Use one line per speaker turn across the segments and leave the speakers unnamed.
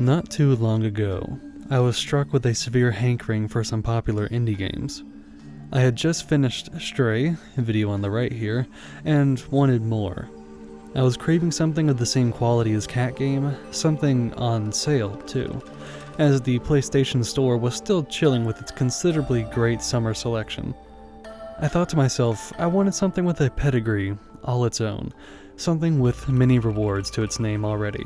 Not too long ago, I was struck with a severe hankering for some popular indie games. I had just finished Stray, video on the right here, and wanted more. I was craving something of the same quality as Cat Game, something on sale too, as the PlayStation Store was still chilling with its considerably great summer selection. I thought to myself, I wanted something with a pedigree all its own, something with many rewards to its name already,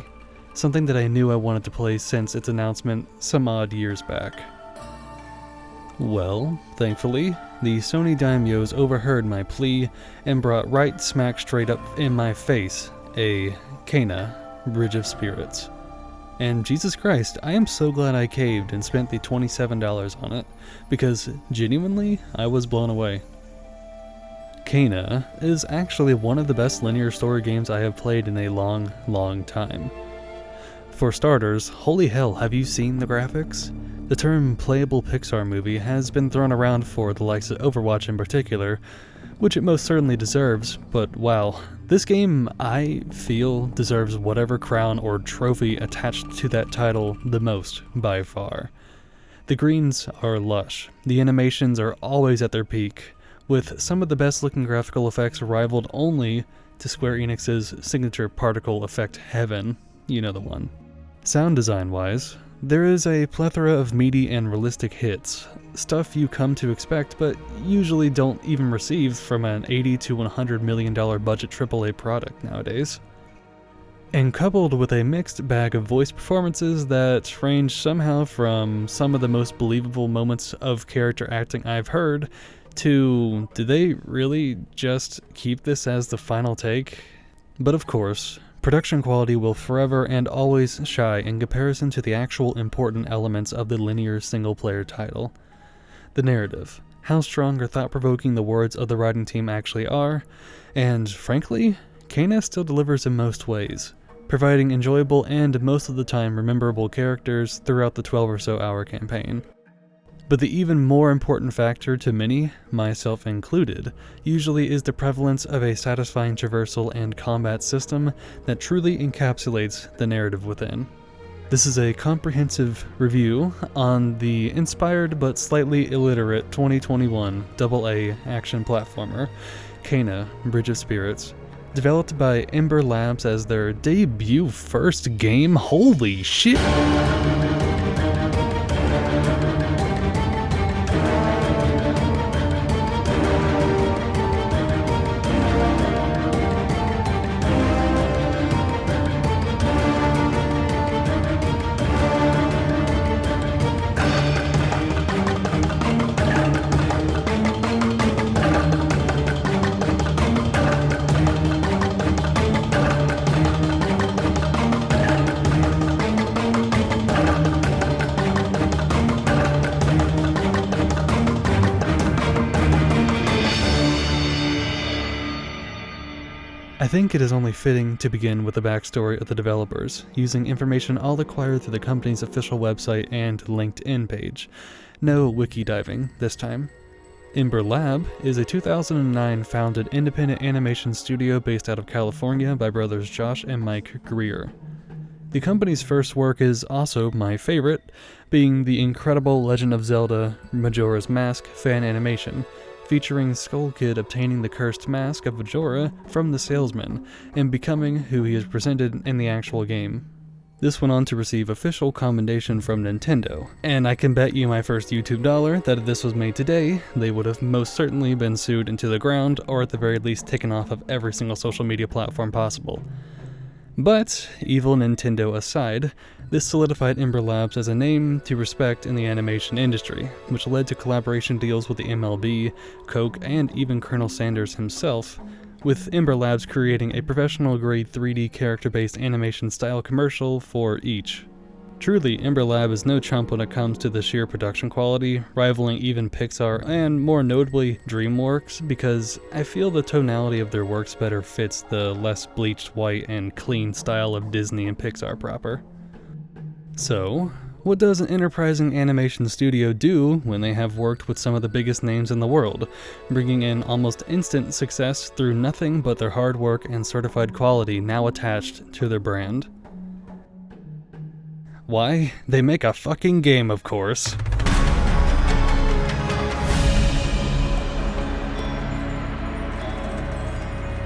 something that I knew I wanted to play since its announcement some odd years back. Well, thankfully, the Sony daimyos overheard my plea and brought right smack straight up in my face a Kena, Bridge of Spirits. And Jesus Christ, I am so glad I caved and spent the $27 on it, because genuinely, I was blown away. Kena is actually one of the best linear story games I have played in a long, long time. For starters, holy hell, have you seen the graphics? The term playable Pixar movie has been thrown around for the likes of Overwatch in particular, which it most certainly deserves, but wow, this game, I feel, deserves whatever crown or trophy attached to that title the most, by far. The greens are lush, the animations are always at their peak, with some of the best looking graphical effects rivaled only to Square Enix's signature particle effect heaven, you know the one. Sound design wise, there is a plethora of meaty and realistic hits, stuff you come to expect but usually don't even receive from an $80 to $100 million budget AAA product nowadays. And coupled with a mixed bag of voice performances that range somehow from some of the most believable moments of character acting I've heard to, did they really just keep this as the final take? But of course, production quality will forever and always shy in comparison to the actual important elements of the linear single-player title. The narrative, how strong or thought-provoking the words of the writing team actually are, and frankly, Kena still delivers in most ways, providing enjoyable and most of the time rememberable characters throughout the 12 or so hour campaign. But the even more important factor to many, myself included, usually is the prevalence of a satisfying traversal and combat system that truly encapsulates the narrative within. This is a comprehensive review on the inspired but slightly illiterate 2021 AA action platformer, Kena, Bridge of Spirits, developed by Ember Labs as their debut first game. Holy shit! I think it is only fitting to begin with the backstory of the developers, using information all acquired through the company's official website and LinkedIn page. No wiki diving this time. Ember Lab is a 2009 founded independent animation studio based out of California by brothers Josh and Mike Greer. The company's first work is also my favorite, being the incredible Legend of Zelda Majora's Mask fan animation, featuring Skull Kid obtaining the cursed mask of Majora from the salesman and becoming who he is presented in the actual game. This went on to receive official commendation from Nintendo, and I can bet you my first YouTube dollar that if this was made today, they would have most certainly been sued into the ground or at the very least taken off of every single social media platform possible. But, evil Nintendo aside, this solidified Ember Labs as a name to respect in the animation industry, which led to collaboration deals with the MLB, Coke, and even Colonel Sanders himself, with Ember Labs creating a professional-grade 3D character-based animation style commercial for each. Truly, Ember Lab is no chump when it comes to the sheer production quality, rivaling even Pixar and more notably DreamWorks, because I feel the tonality of their works better fits the less bleached white and clean style of Disney and Pixar proper. So, what does an enterprising animation studio do when they have worked with some of the biggest names in the world, bringing in almost instant success through nothing but their hard work and certified quality now attached to their brand? Why? They make a fucking game, of course.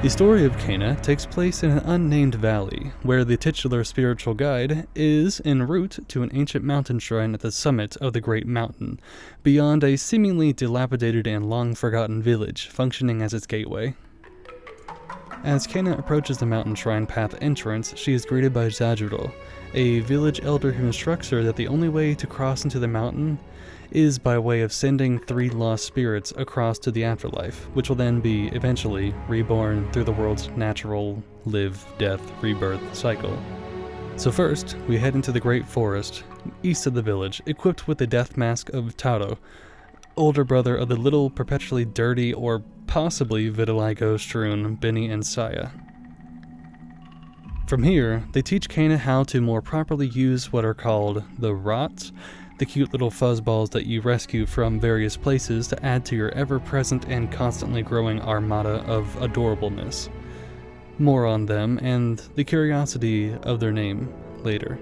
The story of Yonah takes place in an unnamed valley, where the titular spiritual guide is en route to an ancient mountain shrine at the summit of the Great Mountain, beyond a seemingly dilapidated and long-forgotten village functioning as its gateway. As Yonah approaches the mountain shrine path entrance, she is greeted by Zajuro, a village elder who instructs her that the only way to cross into the mountain is by way of sending 3 lost spirits across to the afterlife, which will then be eventually reborn through the world's natural live, death, rebirth cycle. So first, we head into the Great Forest, east of the village, equipped with the death mask of Taro, older brother of the little, perpetually dirty, or possibly vitiligo-strewn Benny and Saya. From here, they teach Yonah how to more properly use what are called the rots, the cute little fuzzballs that you rescue from various places to add to your ever-present and constantly growing armada of adorableness. More on them and the curiosity of their name later.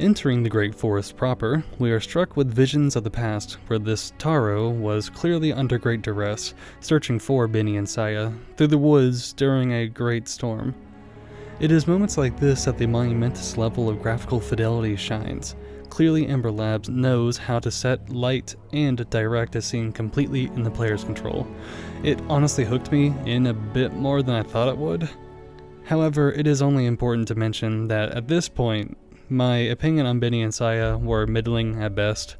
Entering the Great Forest proper, we are struck with visions of the past, where this Taro was clearly under great duress, searching for Benny and Saya through the woods during a great storm. It is moments like this that the monumentous level of graphical fidelity shines. Clearly, Ember Lab knows how to set light and direct a scene completely in the player's control. It honestly hooked me in a bit more than I thought it would. However, it is only important to mention that at this point, my opinion on Benny and Saya were middling at best.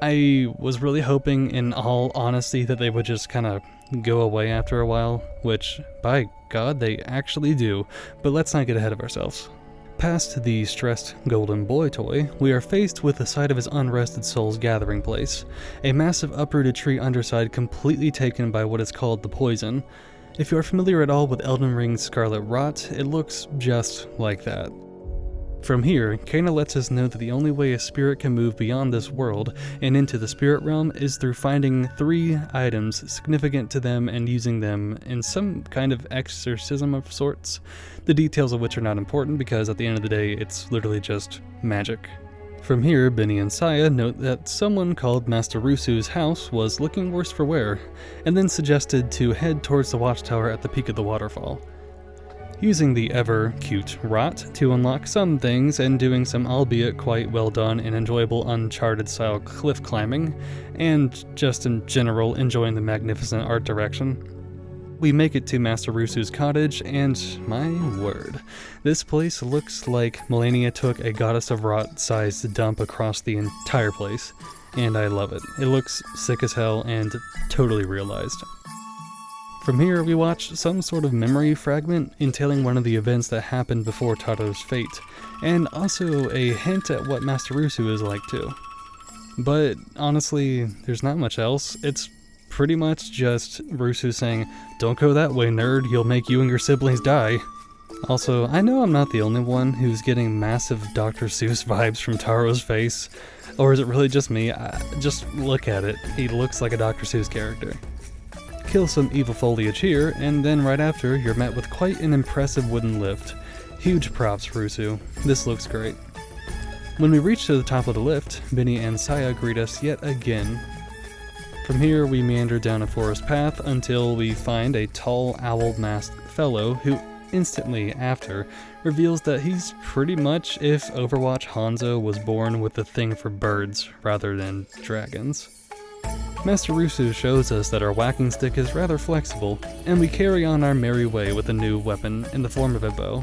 I was really hoping, in all honesty, that they would just kind of go away after a while, which, by God, they actually do, but let's not get ahead of ourselves. Past the stressed golden boy toy, we are faced with the sight of his unrested soul's gathering place, a massive uprooted tree underside completely taken by what is called the poison. If you are familiar at all with Elden Ring's Scarlet Rot, it looks just like that. From here, Yonah lets us know that the only way a spirit can move beyond this world and into the spirit realm is through finding 3 items significant to them and using them in some kind of exorcism of sorts, the details of which are not important because at the end of the day it's literally just magic. From here, Benny and Saya note that someone called Master Rusu's house was looking worse for wear, and then suggested to head towards the watchtower at the peak of the waterfall. Using the ever-cute rot to unlock some things and doing some albeit quite well done and enjoyable Uncharted-style cliff climbing, and just in general enjoying the magnificent art direction, we make it to Master Rusu's cottage, and my word, this place looks like Melania took a Goddess of Rot-sized dump across the entire place, and I love it. It looks sick as hell and totally realized. From here, we watch some sort of memory fragment entailing one of the events that happened before Taro's fate, and also a hint at what Master Rusu is like too. But honestly, there's not much else. It's pretty much just Rusu saying, "Don't go that way, nerd, you'll make you and your siblings die." Also, I know I'm not the only one who's getting massive Dr. Seuss vibes from Taro's face, or is it really just me? Just look at it, he looks like a Dr. Seuss character. Kill some evil foliage here, and then right after, you're met with quite an impressive wooden lift. Huge props, Rusu. This looks great. When we reach to the top of the lift, Benny and Saya greet us yet again. From here, we meander down a forest path until we find a tall, owl-masked fellow who instantly after reveals that he's pretty much if Overwatch Hanzo was born with a thing for birds rather than dragons. Master Rusu shows us that our whacking stick is rather flexible, and we carry on our merry way with a new weapon in the form of a bow.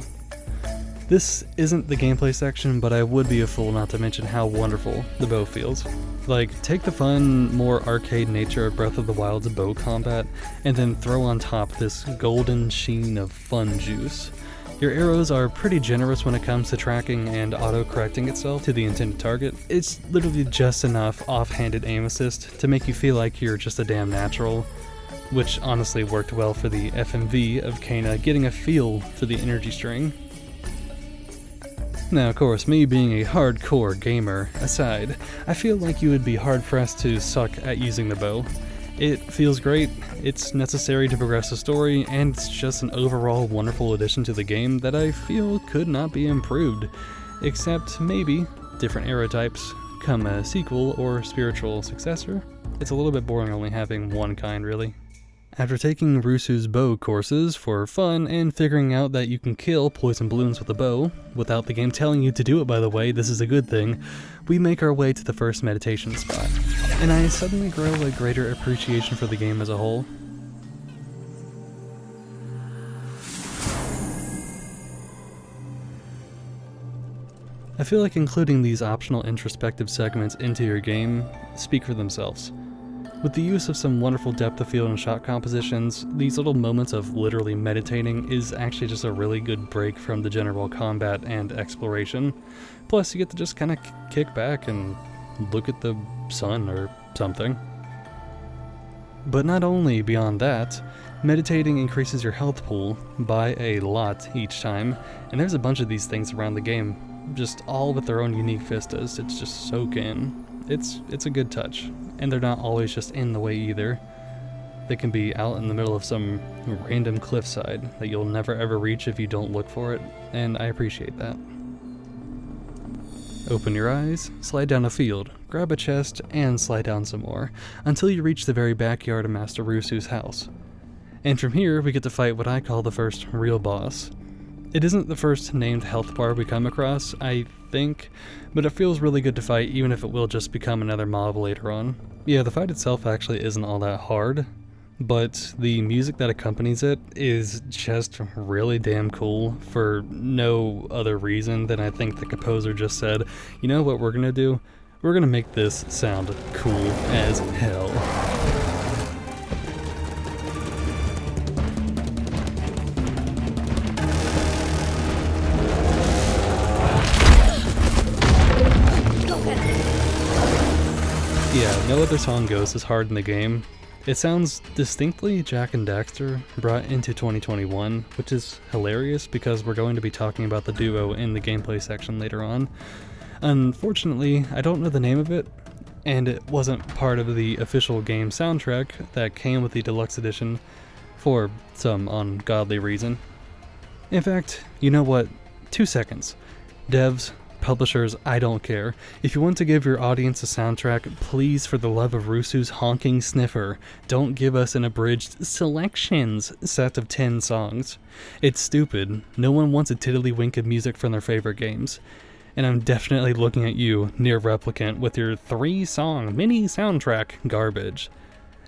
This isn't the gameplay section, but I would be a fool not to mention how wonderful the bow feels. Like, take the fun, more arcade nature of Breath of the Wild's bow combat, and then throw on top this golden sheen of fun juice. Your arrows are pretty generous when it comes to tracking and auto-correcting itself to the intended target. It's literally just enough off-handed aim assist to make you feel like you're just a damn natural, which honestly worked well for the FMV of Yonah getting a feel for the energy string. Now, of course, me being a hardcore gamer aside, I feel like you would be hard-pressed to suck at using the bow. It feels great, it's necessary to progress the story, and it's just an overall wonderful addition to the game that I feel could not be improved. except maybe different arrow types come a sequel or spiritual successor. It's a little bit boring only having one kind, really. After taking Rusu's bow courses for fun and figuring out that you can kill poison balloons with a bow, without the game telling you to do it, by the way, this is a good thing, we make our way to the first meditation spot, and I suddenly grow a greater appreciation for the game as a whole. I feel like including these optional introspective segments into your game speak for themselves. With the use of some wonderful depth of field and shot compositions, these little moments of literally meditating is actually just a really good break from the general combat and exploration. Plus, you get to just kind of kick back and look at the sun or something. But not only beyond that, meditating increases your health pool by a lot each time, and there's a bunch of these things around the game, just all with their own unique vistas. It's just soak in. It's a good touch, and they're not always just in the way either. They can be out in the middle of some random cliffside that you'll never ever reach if you don't look for it, and I appreciate that. Open your eyes, slide down a field, grab a chest, and slide down some more, until you reach the very backyard of Master Rusu's house. And from here, we get to fight what I call the first real boss. It isn't the first named health bar we come across, I think, but it feels really good to fight even if it will just become another mob later on. Yeah, the fight itself actually isn't all that hard, but the music that accompanies it is just really damn cool for no other reason than I think the composer just said, you know what we're gonna do? We're gonna make this sound cool as hell. Yeah, no other song goes as hard in the game. It sounds distinctly Jak and Daxter brought into 2021, which is hilarious because we're going to be talking about the duo in the gameplay section later on. Unfortunately, I don't know the name of it, and it wasn't part of the official game soundtrack that came with the deluxe edition for some ungodly reason. In fact, you know what? 2 seconds. Devs, publishers, I don't care. If you want to give your audience a soundtrack, please, for the love of Rusu's honking sniffer, don't give us an abridged selections set of 10 songs. It's stupid. No one wants a tiddlywink of music from their favorite games. And I'm definitely looking at you, NieR Replicant, with your 3-song mini soundtrack garbage.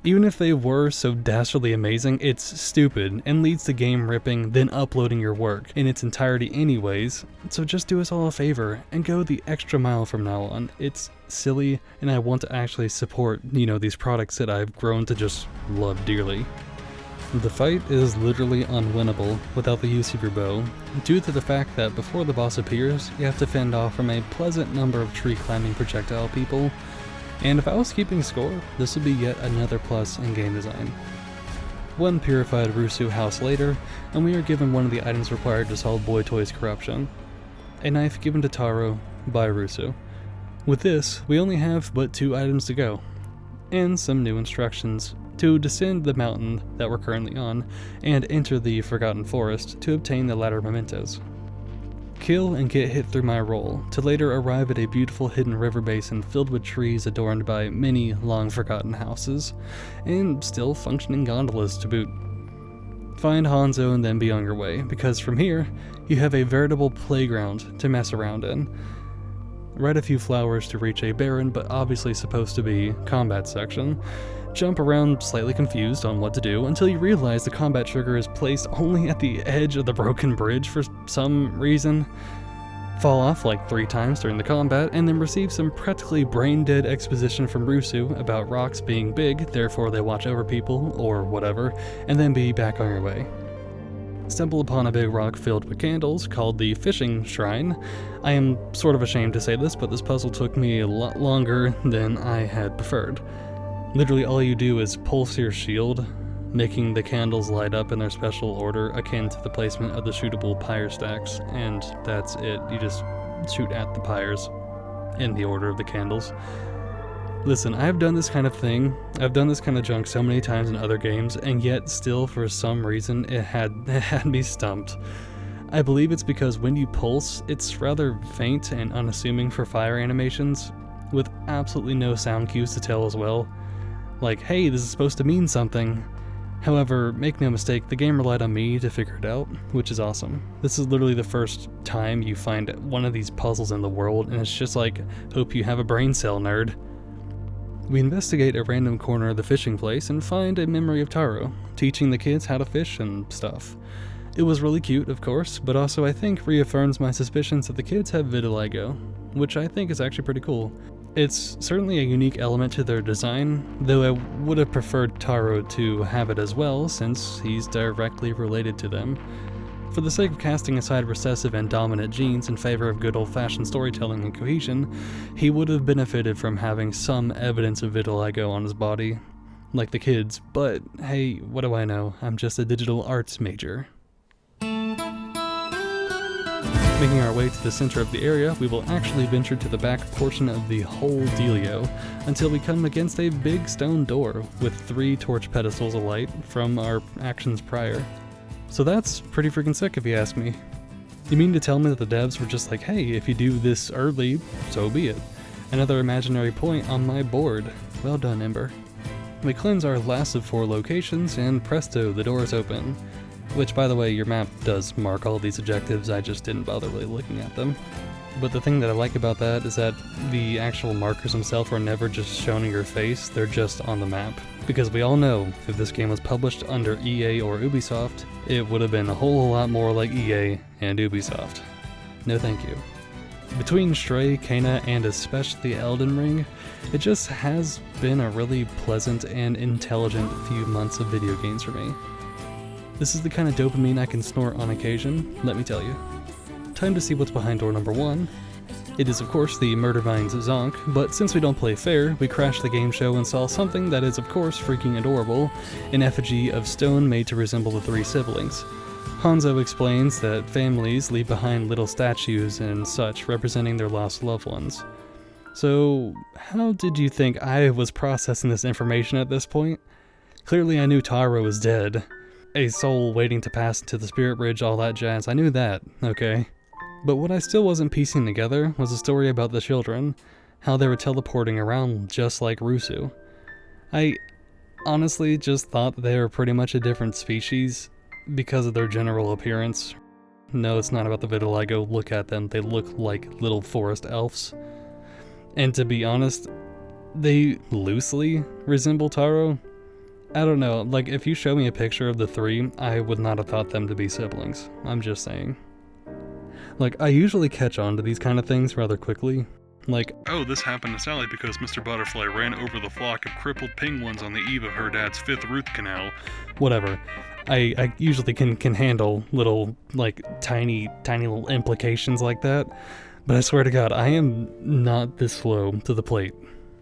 Even if they were so dastardly amazing, it's stupid and leads to game ripping, then uploading your work in its entirety anyways, so just do us all a favor and go the extra mile from now on. It's silly, and I want to actually support, these products that I've grown to just love dearly. The fight is literally unwinnable without the use of your bow, due to the fact that before the boss appears, you have to fend off from a pleasant number of tree-climbing projectile people. And if I was keeping score, this would be yet another plus in game design. One purified Rusu house later, and we are given one of the items required to solve Boy Toy's corruption. A knife given to Taro by Rusu. With this, we only have but 2 items to go, and some new instructions to descend the mountain that we're currently on, and enter the Forgotten Forest to obtain the latter mementos. Kill and get hit through my roll, to later arrive at a beautiful hidden river basin filled with trees adorned by many long-forgotten houses, and still functioning gondolas to boot. Find Hanzo and then be on your way, because from here, you have a veritable playground to mess around in. Ride a few flowers to reach a barren but obviously supposed to be combat section. Jump around slightly confused on what to do until you realize the combat trigger is placed only at the edge of the broken bridge for some reason. Fall off like 3 times during the combat, and then receive some practically brain-dead exposition from Rusu about rocks being big, therefore they watch over people, or whatever, and then be back on your way. Stumble upon a big rock filled with candles called the Fishing Shrine. I am sort of ashamed to say this, but this puzzle took me a lot longer than I had preferred. Literally all you do is pulse your shield, making the candles light up in their special order akin to the placement of the shootable pyre stacks, and that's it. You just shoot at the pyres in the order of the candles. Listen, I've done this kind of thing, I've done this kind of junk so many times in other games, and yet still for some reason it had me stumped. I believe it's because when you pulse, it's rather faint and unassuming for fire animations, with absolutely no sound cues to tell as well. Like, hey, this is supposed to mean something. However, make no mistake, the game relied on me to figure it out, which is awesome. This is literally the first time you find one of these puzzles in the world, and it's just like, hope you have a brain cell, nerd. We investigate a random corner of the fishing place and find a memory of Taro, teaching the kids how to fish and stuff. It was really cute, of course, but also I think reaffirms my suspicions that the kids have vitiligo, which I think is actually pretty cool. It's certainly a unique element to their design, though I would have preferred Taro to have it as well, since he's directly related to them. For the sake of casting aside recessive and dominant genes in favor of good old-fashioned storytelling and cohesion, he would have benefited from having some evidence of vitiligo on his body, like the kids, but hey, what do I know, I'm just a digital arts major. Making our way to the center of the area, we will actually venture to the back portion of the whole dealio, until we come against a big stone door with 3 torch pedestals alight from our actions prior. So that's pretty freaking sick if you ask me. You mean to tell me that the devs were just like, hey, if you do this early, so be it. Another imaginary point on my board. Well done, Ember. We cleanse our last of 4 locations, and presto, the door is open. Which, by the way, your map does mark all these objectives, I just didn't bother really looking at them. But the thing that I like about that is that the actual markers themselves are never just shown in your face, they're just on the map. Because we all know, if this game was published under EA or Ubisoft, it would have been a whole lot more like EA and Ubisoft. No thank you. Between Stray, Kena, and especially Elden Ring, it just has been a really pleasant and intelligent few months of video games for me. This is the kind of dopamine I can snort on occasion, let me tell you. Time to see what's behind door number 1. It is of course the Murdervine's Zonk, but since we don't play fair, we crashed the game show and saw something that is of course freaking adorable, an effigy of stone made to resemble the 3 siblings. Hanzo explains that families leave behind little statues and such representing their lost loved ones. So, how did you think I was processing this information at this point? Clearly I knew Taro was dead. A soul waiting to pass into the spirit bridge, all that jazz, I knew that, okay? But what I still wasn't piecing together was a story about the children, how they were teleporting around just like Rusu. I honestly just thought that they were pretty much a different species because of their general appearance. No, it's not about the vitiligo, look at them, they look like little forest elves. And to be honest, they loosely resemble Taro. I don't know, like if you show me a picture of the 3, I would not have thought them to be siblings. I'm just saying. Like, I usually catch on to these kind of things rather quickly. Like, oh, this happened to Sally because Mr. Butterfly ran over the flock of crippled penguins on the eve of her dad's 5th root canal. Whatever. I usually can handle little, like, tiny little implications like that. But I swear to God, I am not this slow to the plate.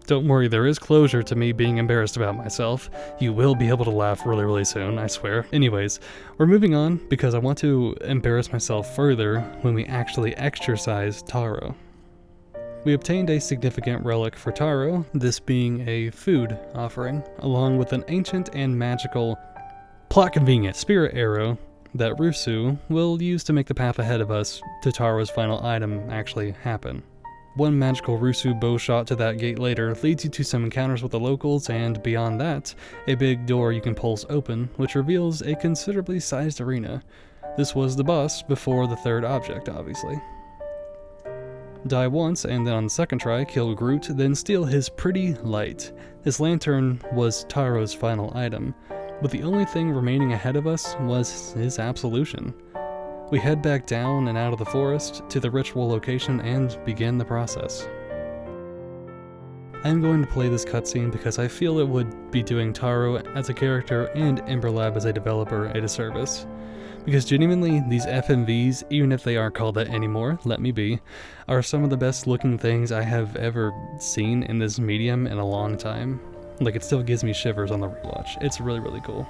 Don't worry, there is closure to me being embarrassed about myself. You will be able to laugh really soon, I swear. Anyways, we're moving on because I want to embarrass myself further when we actually exorcise Taro. We obtained a significant relic for Taro, this being a food offering, along with an ancient and magical, plot-convenient spirit arrow that Rusu will use to make the path ahead of us to Taro's final item actually happen. One magical Rusu bow shot to that gate later leads you to some encounters with the locals, and beyond that, a big door you can pulse open, which reveals a considerably sized arena. This was the boss before the 3rd object, obviously. Die once, and then on the 2nd try, kill Groot, then steal his pretty light. His lantern was Taro's final item, but the only thing remaining ahead of us was his absolution. We head back down and out of the forest to the ritual location and begin the process. I am going to play this cutscene because I feel it would be doing Taro as a character and Ember Lab as a developer a disservice. Because genuinely, these FMVs, even if they aren't called that anymore, let me be, are some of the best looking things I have ever seen in this medium in a long time. Like, it still gives me shivers on the rewatch. It's really cool.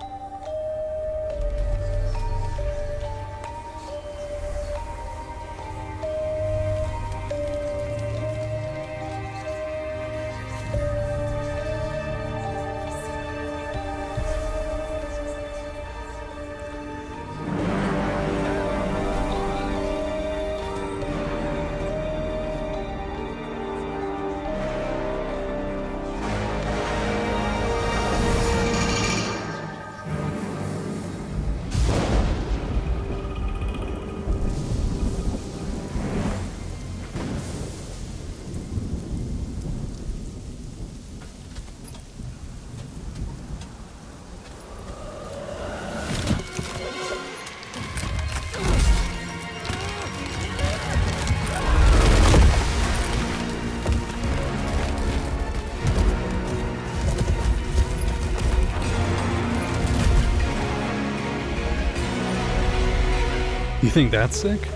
You think that's sick?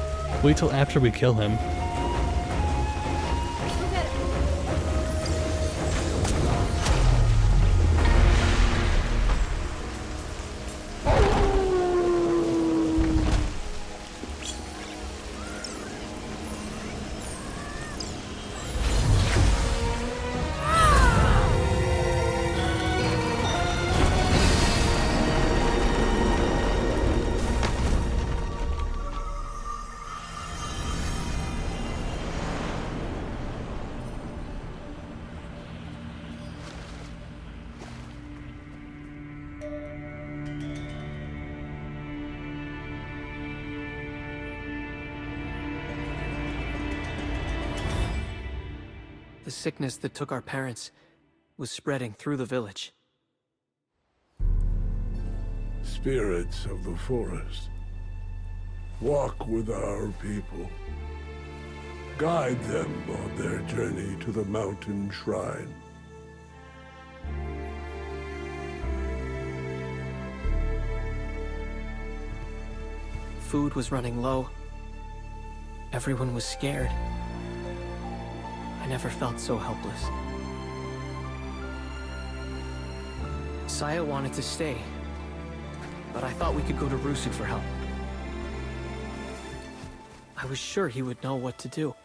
Wait till after we kill him.
The sickness that took our parents was spreading through the village.
Spirits of the forest, walk with our people. Guide them on their journey to the mountain shrine.
Food was running low. Everyone was scared. I never felt so helpless. Saya wanted to stay, but I thought we could go to Rusu for help. I was sure he would know what to do.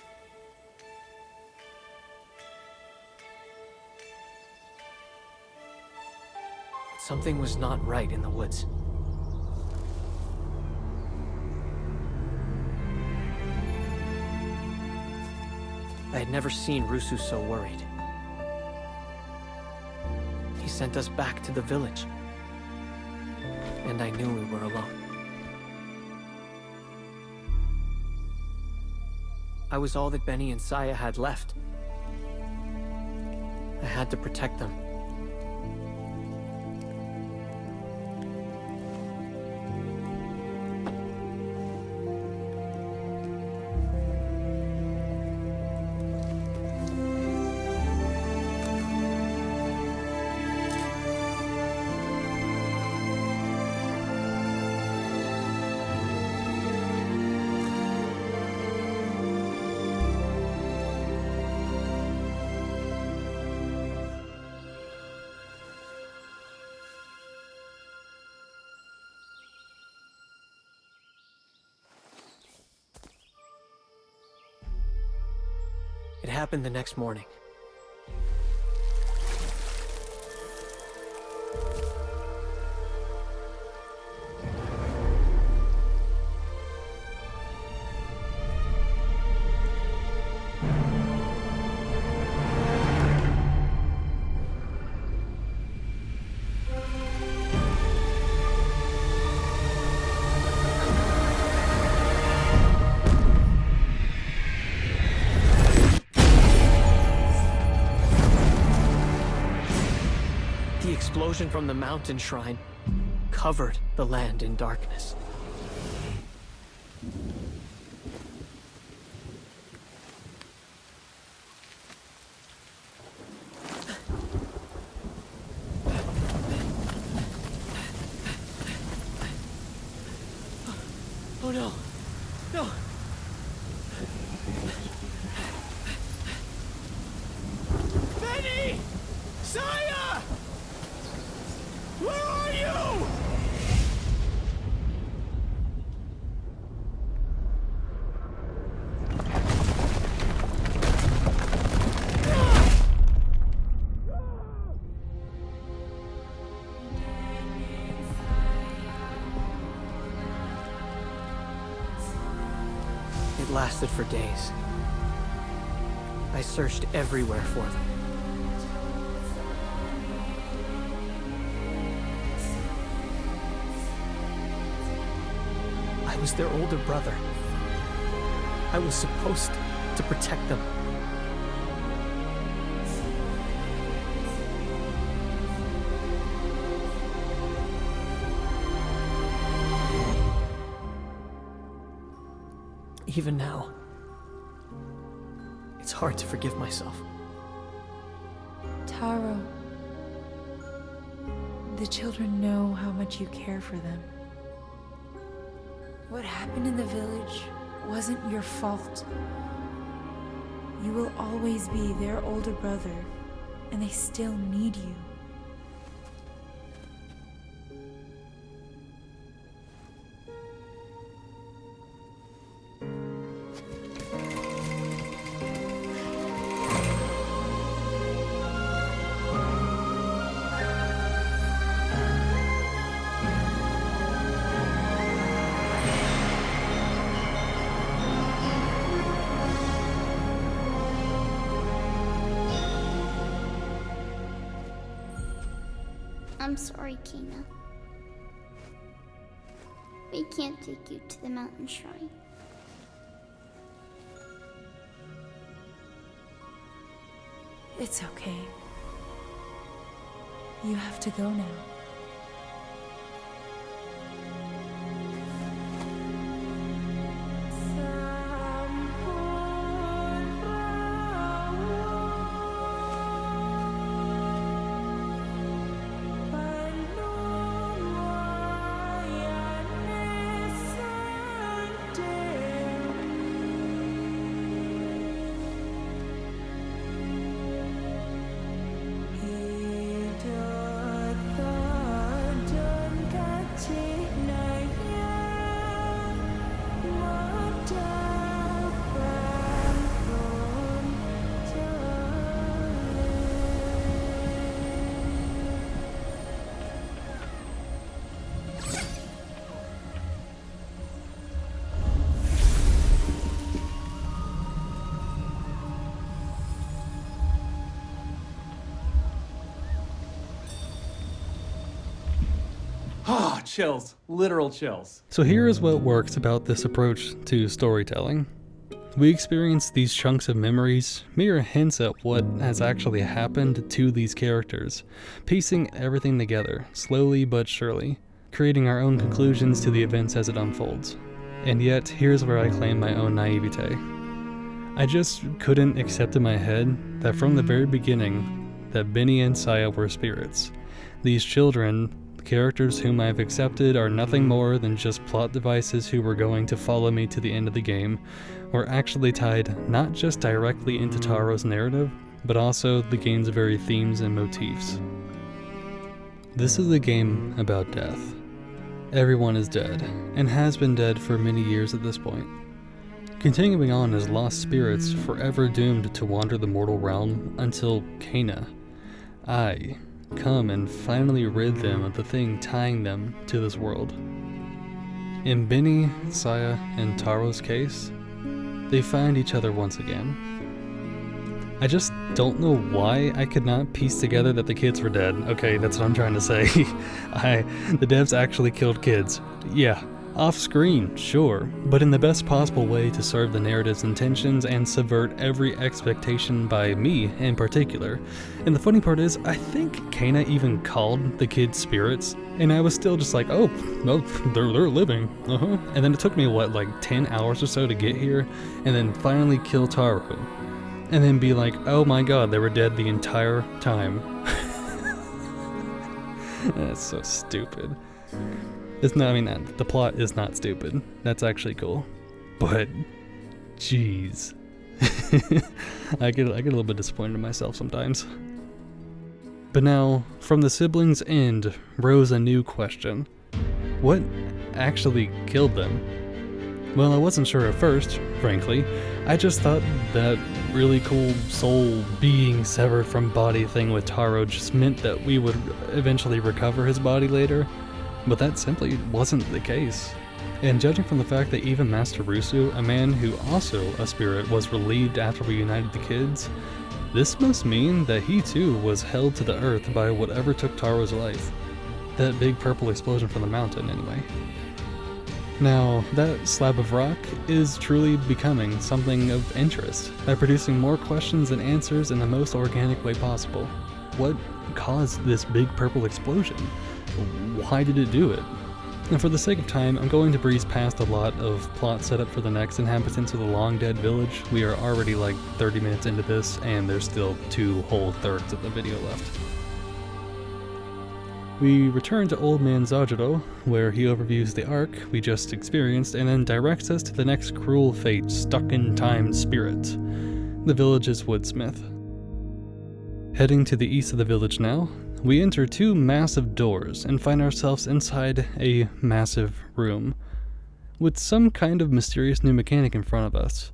Something was not right in the woods. I had never seen Rusu so worried. He sent us back to the village, and I knew we were alone. I was all that Benny and Saya had left. I had to protect them. It happened the next morning. The explosion from the mountain shrine covered the land in darkness. Oh no! No! Benny! Saya! Where are you? It lasted for days. I searched everywhere for them. I was their older brother. I was supposed to protect them. Even now, it's hard to forgive myself.
Taro, the children know how much you care for them. What happened in the village wasn't your fault. You will always be their older brother, and they still need you.
I'm sorry, Kena. We can't take you to the mountain shrine.
It's okay. You have to go now.
Ah, chills. Literal chills.
So here is what works about this approach to storytelling. We experience these chunks of memories, mere hints at what has actually happened to these characters, piecing everything together, slowly but surely, creating our own conclusions to the events as it unfolds. And yet, here's where I claim my own naivete. I just couldn't accept in my head that from the very beginning, that Benny and Saya were spirits. These children, characters whom I've accepted, are nothing more than just plot devices who were going to follow me to the end of the game, were actually tied not just directly into Taro's narrative, but also the game's very themes and motifs. This is a game about death. Everyone is dead, and has been dead for many years at this point. Continuing on as lost spirits forever doomed to wander the mortal realm until Kena, I, come and finally rid them of the thing tying them to this world. In Benny, Saya, and Taro's case, they find each other once again. I just don't know why I could not piece together that the kids were dead. Okay, that's what I'm trying to say. The devs actually killed kids. Yeah, off screen, sure, but in the best possible way to serve the narrative's intentions and subvert every expectation by me in particular. And the funny part is, I think Kena even called the kids spirits, and I was still just like, oh, no, they're living, And then it took me, like 10 hours or so to get here, and then finally kill Taro. And then be like, oh my god, they were dead the entire time. That's so stupid. It's not, the plot is not stupid. That's actually cool. But, jeez. I get a little bit disappointed in myself sometimes. But now, from the siblings' end, rose a new question. What actually killed them? Well, I wasn't sure at first, frankly. I just thought that really cool soul being severed from body thing with Taro just meant that we would eventually recover his body later. But that simply wasn't the case. And judging from the fact that even Master Rusu, a man who also a spirit, was relieved after we united the kids, this must mean that he too was held to the earth by whatever took Taro's life. That big purple explosion from the mountain, anyway. Now, that slab of rock is truly becoming something of interest by producing more questions than answers in the most organic way possible. What caused this big purple explosion? Why did it do it? And for the sake of time, I'm going to breeze past a lot of plot setup for the next inhabitants of the long dead village. We are already like 30 minutes into this, and there's still 2 whole thirds of the video left. We return to Old Man Zajiro, where he overviews the arc we just experienced and then directs us to the next cruel fate stuck in time spirit, the village's woodsmith. Heading to the east of the village now, we enter two massive doors and find ourselves inside a massive room, with some kind of mysterious new mechanic in front of us.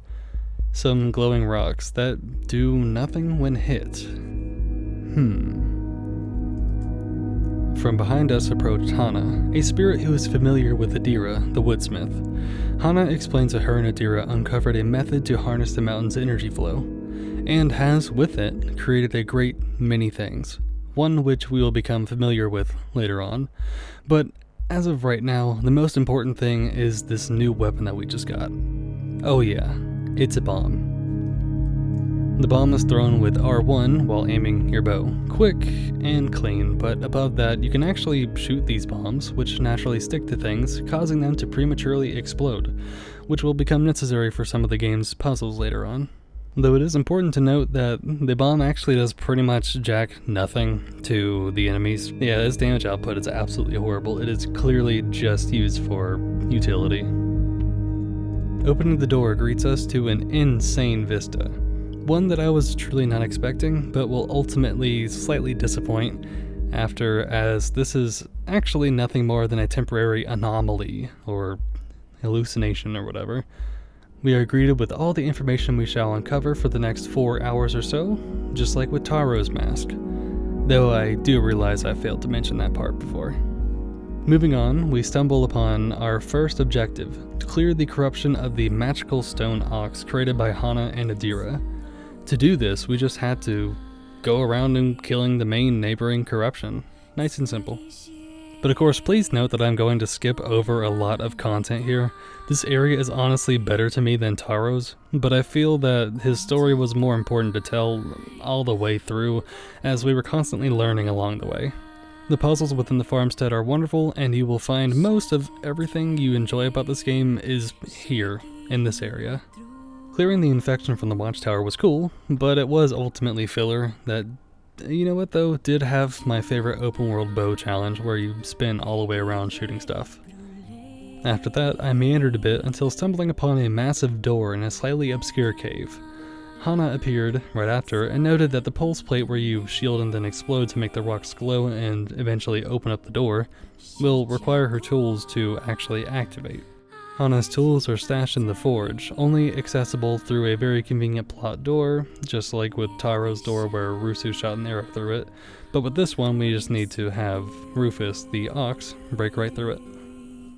Some glowing rocks that do nothing when hit. From behind us approached Hana, a spirit who is familiar with Adira, the woodsmith. Hana explains that her and Adira uncovered a method to harness the mountain's energy flow, and has, with it, created a great many things, one which we will become familiar with later on. But as of right now, the most important thing is this new weapon that we just got. Oh yeah, it's a bomb. The bomb is thrown with R1 while aiming your bow. Quick and clean, but above that you can actually shoot these bombs, which naturally stick to things, causing them to prematurely explode, which will become necessary for some of the game's puzzles later on. Though it is important to note that the bomb actually does pretty much jack nothing to the enemies. Yeah, its damage output is absolutely horrible. It is clearly just used for utility. Opening the door greets us to an insane vista. One that I was truly not expecting, but will ultimately slightly disappoint after, as this is actually nothing more than a temporary anomaly, or hallucination or whatever. We are greeted with all the information we shall uncover for the next 4 hours or so, just like with Taro's mask, though I do realize I failed to mention that part before. Moving on, we stumble upon our first objective, to clear the corruption of the magical stone ox created by Hana and Adira. To do this, we just had to go around and killing the main neighboring corruption. Nice and simple. But of course, please note that I'm going to skip over a lot of content here. This area is honestly better to me than Taro's, but I feel that his story was more important to tell all the way through, as we were constantly learning along the way. The puzzles within the farmstead are wonderful, and you will find most of everything you enjoy about this game is here, in this area. Clearing the infection from the watchtower was cool, but it was ultimately filler that, you know what though, did have my favorite open world bow challenge where you spin all the way around shooting stuff. After that, I meandered a bit until stumbling upon a massive door in a slightly obscure cave. Hana appeared right after and noted that the pulse plate where you shield and then explode to make the rocks glow and eventually open up the door will require her tools to actually activate. Hana's tools are stashed in the forge, only accessible through a very convenient plot door, just like with Taro's door where Rusu shot an arrow through it, but with this one we just need to have Rufus, the ox, break right through it.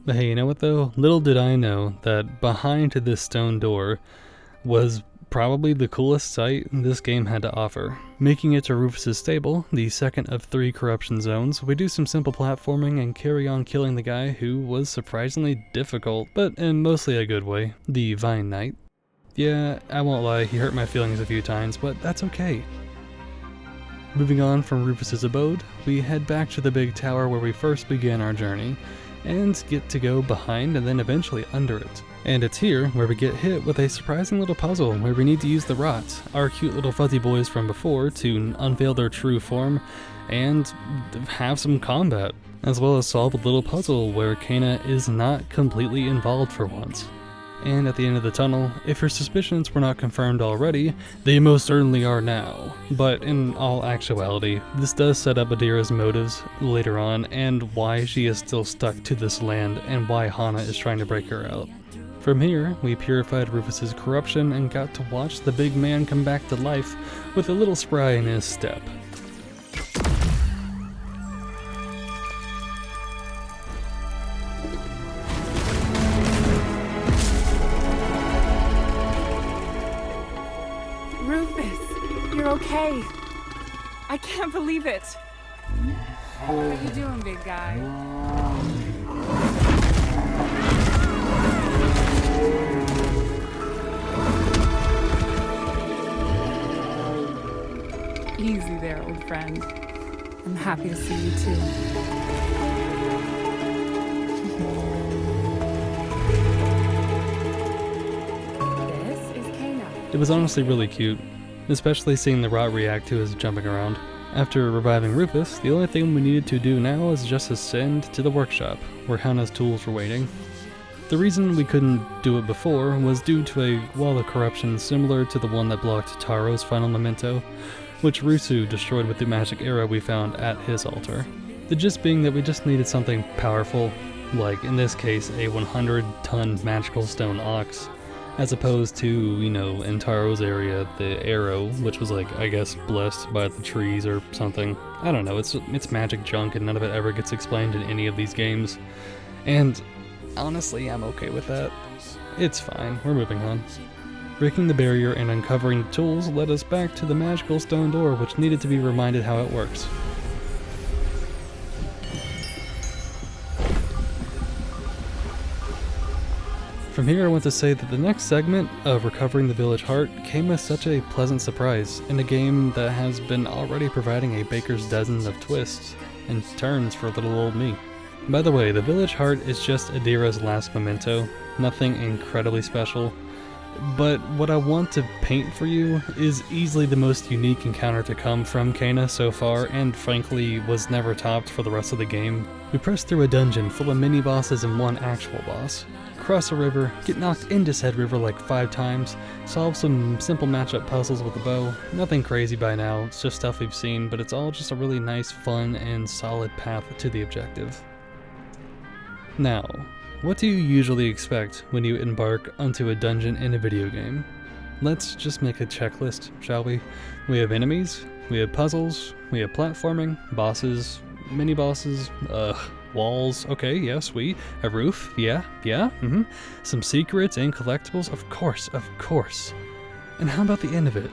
But hey, you know what though? Little did I know that behind this stone door was probably the coolest sight this game had to offer. Making it to Rufus's stable, the second of 3 corruption zones, we do some simple platforming and carry on killing the guy who was surprisingly difficult, but in mostly a good way, the Vine Knight. Yeah, I won't lie, he hurt my feelings a few times, but that's okay. Moving on from Rufus's abode, we head back to the big tower where we first began our journey, and get to go behind and then eventually under it. And it's here where we get hit with a surprising little puzzle where we need to use the Rot, our cute little fuzzy boys from before, to unveil their true form and have some combat, as well as solve a little puzzle where Kana is not completely involved for once. And at the end of the tunnel, if your suspicions were not confirmed already, they most certainly are now. But in all actuality, this does set up Adira's motives later on and why she is still stuck to this land and why Hana is trying to break her out. From here, we purified Rufus's corruption and got to watch the big man come back to life with a little spry in his step.
Rufus, you're okay. I can't believe it. How you doing, big guy? Easy there, old friend. I'm happy to see you too. This is Kana.
It was honestly really cute, especially seeing the Rot react to his jumping around. After reviving Rufus, the only thing we needed to do now is just ascend to the workshop, where Hannah's tools were waiting. The reason we couldn't do it before was due to a wall of corruption similar to the one that blocked Taro's final memento, which Rusu destroyed with the magic arrow we found at his altar. The gist being that we just needed something powerful, like in this case a 100-ton magical stone ox, as opposed to, in Taro's area, the arrow, which was like, I guess, blessed by the trees or something. I don't know, it's magic junk and none of it ever gets explained in any of these games. And honestly, I'm okay with that. It's fine, we're moving on. Breaking the barrier and uncovering the tools led us back to the magical stone door, which needed to be reminded how it works. From here I want to say that the next segment of recovering the village heart came as such a pleasant surprise in a game that has been already providing a baker's dozen of twists and turns for little old me. By the way, the village heart is just Adira's last memento, nothing incredibly special, but what I want to paint for you is easily the most unique encounter to come from Kena so far, and frankly was never topped for the rest of the game. We press through a dungeon full of mini-bosses and one actual boss, cross a river, get knocked into said river like 5 times, solve some simple matchup puzzles with a bow. Nothing crazy by now, it's just stuff we've seen, but it's all just a really nice, fun, and solid path to the objective. Now, what do you usually expect when you embark onto a dungeon in a video game? Let's just make a checklist, shall we? We have enemies, we have puzzles, we have platforming, bosses, mini-bosses, walls, okay, yeah, sweet, a roof, yeah, some secrets and collectibles, of course. And how about the end of it?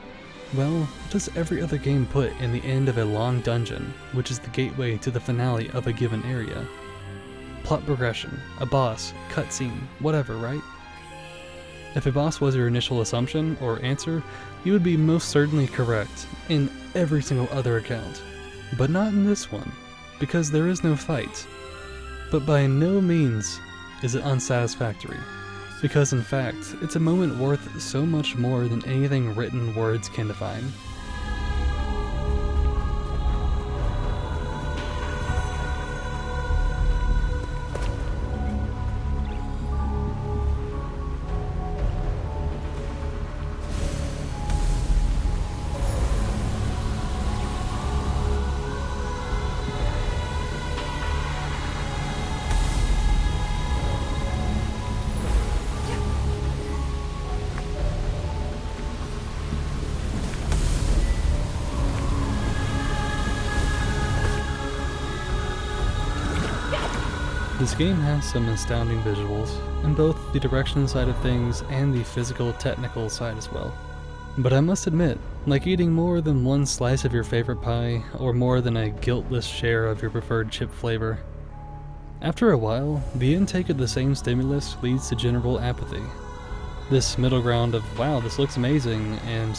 Well, what does every other game put in the end of a long dungeon, which is the gateway to the finale of a given area? Plot progression, a boss, cutscene, whatever, right? If a boss was your initial assumption or answer, you would be most certainly correct in every single other account. But not in this one, because there is no fight. But by no means is it unsatisfactory, because in fact, it's a moment worth so much more than anything written words can define. This game has some astounding visuals, in both the direction side of things and the physical technical side as well. But I must admit, like eating more than one slice of your favorite pie, or more than a guiltless share of your preferred chip flavor, after a while, the intake of the same stimulus leads to general apathy. This middle ground of, wow, this looks amazing, and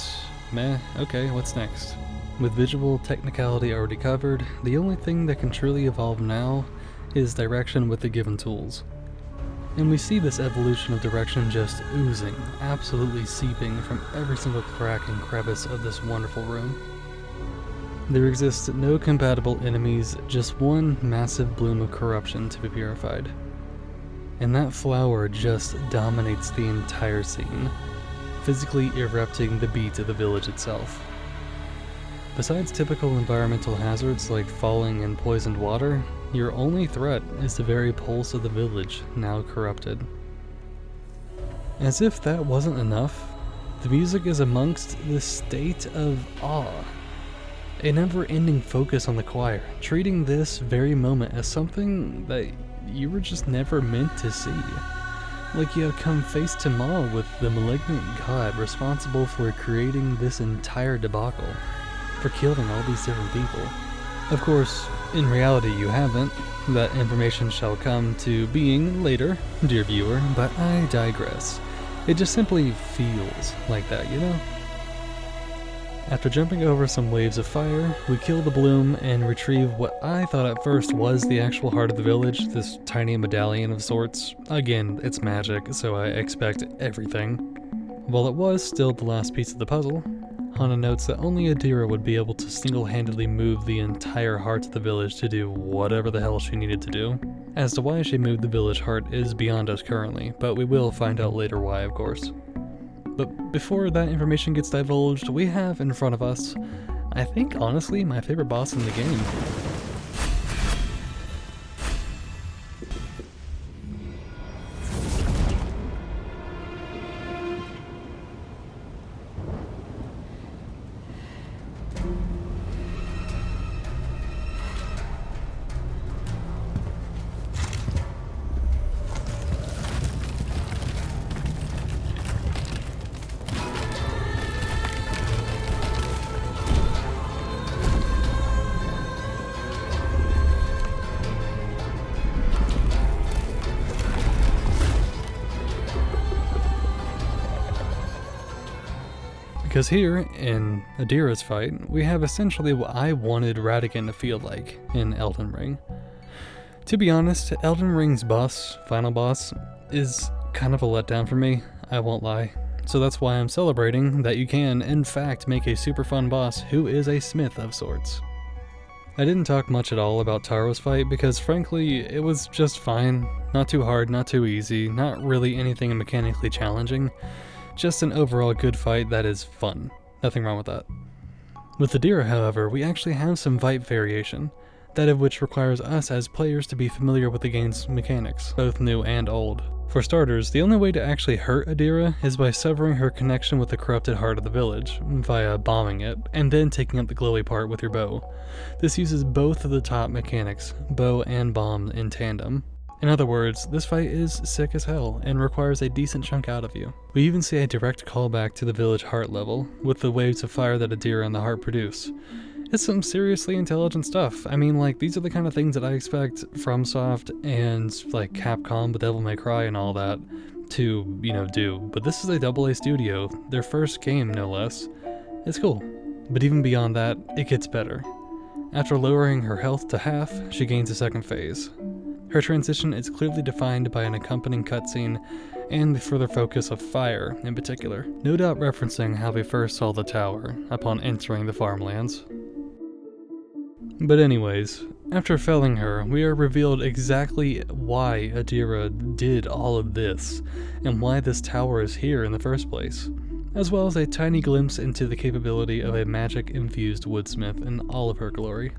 meh, okay, what's next? With visual technicality already covered, the only thing that can truly evolve now is direction with the given tools. And we see this evolution of direction just oozing, absolutely seeping from every single crack and crevice of this wonderful room. There exists no compatible enemies, just one massive bloom of corruption to be purified. And that flower just dominates the entire scene, physically erupting the beat of the village itself. Besides typical environmental hazards like falling and poisoned water, your only threat is the very pulse of the village, now corrupted. As if that wasn't enough, the music is amongst this state of awe. A never-ending focus on the choir, treating this very moment as something that you were just never meant to see. Like you have come face to maw with the malignant god responsible for creating this entire debacle, for killing all these different people. Of course, in reality you haven't. That information shall come to being later, dear viewer, but I digress. It just simply feels like that, you know? After jumping over some waves of fire, we kill the bloom and retrieve what I thought at first was the actual heart of the village, this tiny medallion of sorts. Again, it's magic, so I expect everything. While it was still the last piece of the puzzle, Hana notes that only Adira would be able to single-handedly move the entire heart of the village to do whatever the hell she needed to do. As to why she moved the village heart is beyond us currently, but we will find out later why, of course. But before that information gets divulged, we have in front of us, I think honestly, my favorite boss in the game. Because here, in Adira's fight, we have essentially what I wanted Replicant to feel like in Elden Ring. To be honest, Elden Ring's final boss, is kind of a letdown for me, I won't lie. So that's why I'm celebrating that you can, in fact, make a super fun boss who is a smith of sorts. I didn't talk much at all about Taro's fight because frankly, it was just fine. Not too hard, not too easy, not really anything mechanically challenging. Just an overall good fight that is fun. Nothing wrong with that. With Adira, however, we actually have some fight variation, that of which requires us as players to be familiar with the game's mechanics, both new and old. For starters, the only way to actually hurt Adira is by severing her connection with the corrupted heart of the village, via bombing it, and then taking up the glowy part with your bow. This uses both of the top mechanics, bow and bomb, in tandem. In other words, this fight is sick as hell and requires a decent chunk out of you. We even see a direct callback to the village heart level, with the waves of fire that Adira and the heart produce. It's some seriously intelligent stuff. I mean, like, these are the kind of things that I expect FromSoft and, like, Capcom with Devil May Cry and all that to, do. But this is a AA studio, their first game, no less. It's cool. But even beyond that, it gets better. After lowering her health to half, she gains a second phase. Her transition is clearly defined by an accompanying cutscene and the further focus of fire in particular, no doubt referencing how we first saw the tower upon entering the farmlands. But anyways, after felling her, we are revealed exactly why Adira did all of this, and why this tower is here in the first place, as well as a tiny glimpse into the capability of a magic-infused woodsmith in all of her glory.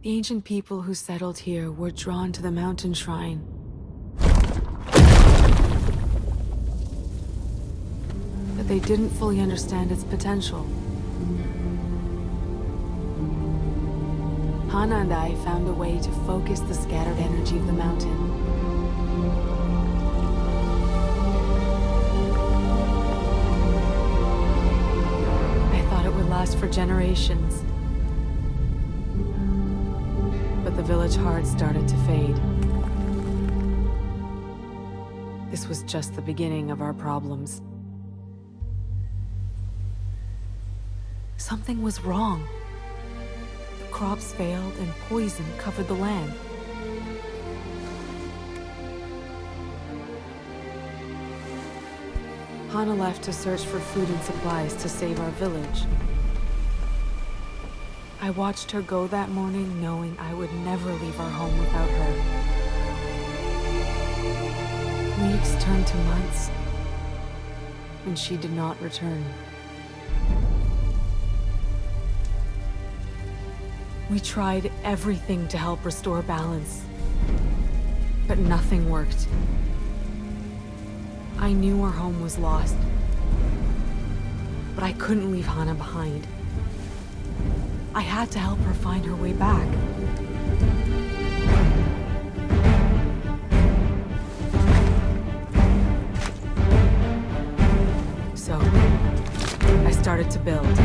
The ancient people who settled here were drawn to the mountain shrine. But they didn't fully understand its potential. Hana and I found a way to focus the scattered energy of the mountain. I thought it would last for generations. But the village heart started to fade. This was just the beginning of our problems. Something was wrong. The crops failed and poison covered the land. Hana left to search for food and supplies to save our village. I watched her go that morning knowing I would never leave our home without her. Weeks turned to months, and she did not return. We tried everything to help restore balance, but nothing worked. I knew our home was lost, but I couldn't leave Hana behind. I had to help her find her way back. So, I started to build.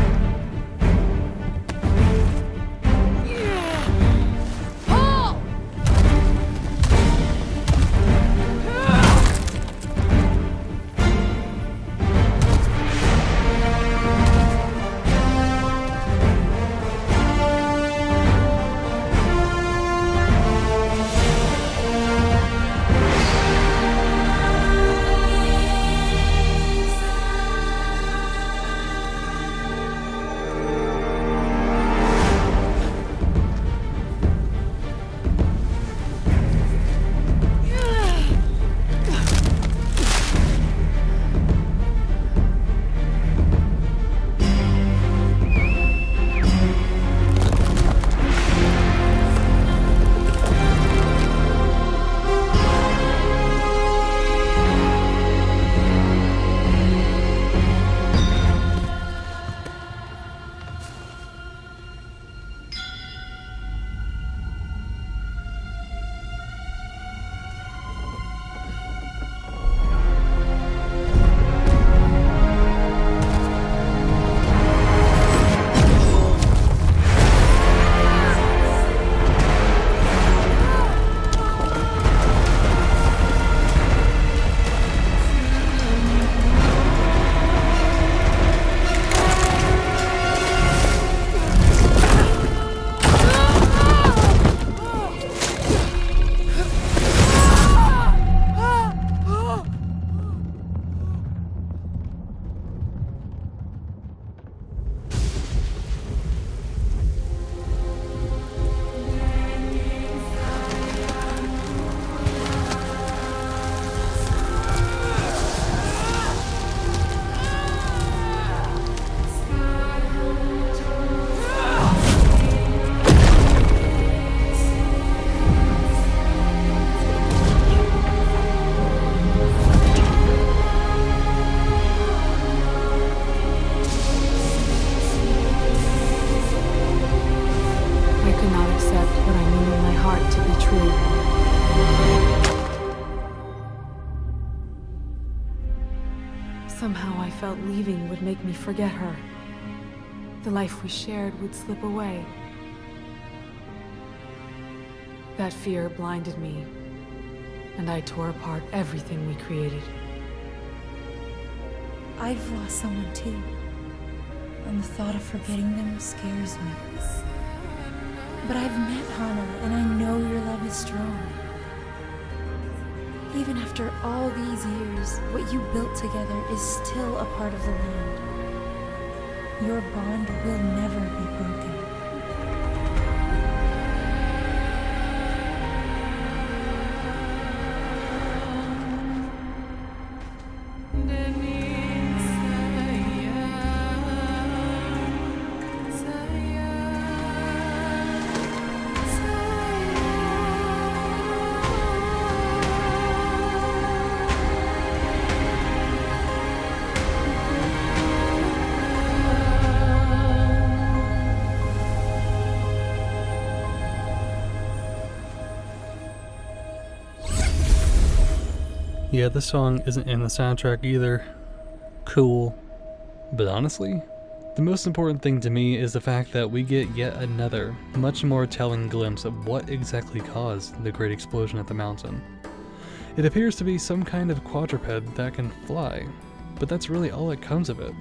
true. Somehow I felt leaving would make me forget her. The life we shared would slip away. That fear blinded me, and I tore apart everything we created.
I've lost someone too, and the thought of forgetting them scares me. But I've met Hana, and I know your love is strong. Even after all these years, what you built together is still a part of the land. Your bond will never be broken.
Yeah, this song isn't in the soundtrack either. Cool. But honestly, the most important thing to me is the fact that we get yet another, much more telling glimpse of what exactly caused the great explosion at the mountain. It appears to be some kind of quadruped that can fly, but that's really all that comes of it.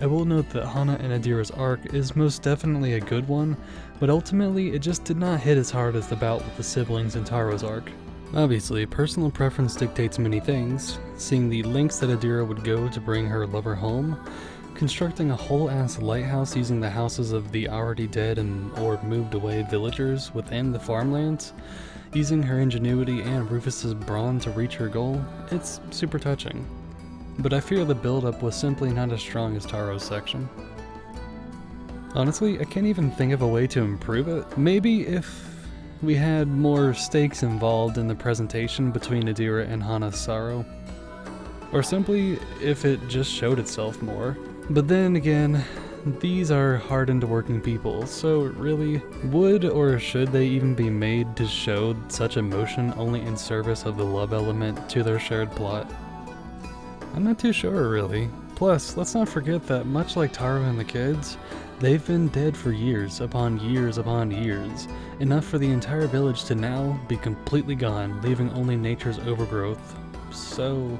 I will note that Hana and Adira's arc is most definitely a good one, but ultimately it just did not hit as hard as the bout with the siblings in Taro's arc. Obviously, personal preference dictates many things, seeing the lengths that Adira would go to bring her lover home, constructing a whole-ass lighthouse using the houses of the already dead or moved away villagers within the farmlands, using her ingenuity and Rufus's brawn to reach her goal. It's super touching. But I fear the build-up was simply not as strong as Taro's section. Honestly, I can't even think of a way to improve it. Maybe if we had more stakes involved in the presentation between Adira and Hana's sorrow. Or simply, if it just showed itself more. But then again, these are hardened working people, so really, would or should they even be made to show such emotion only in service of the love element to their shared plot? I'm not too sure, really. Plus, let's not forget that much like Taro and the kids, they've been dead for years upon years upon years, enough for the entire village to now be completely gone, leaving only nature's overgrowth. So,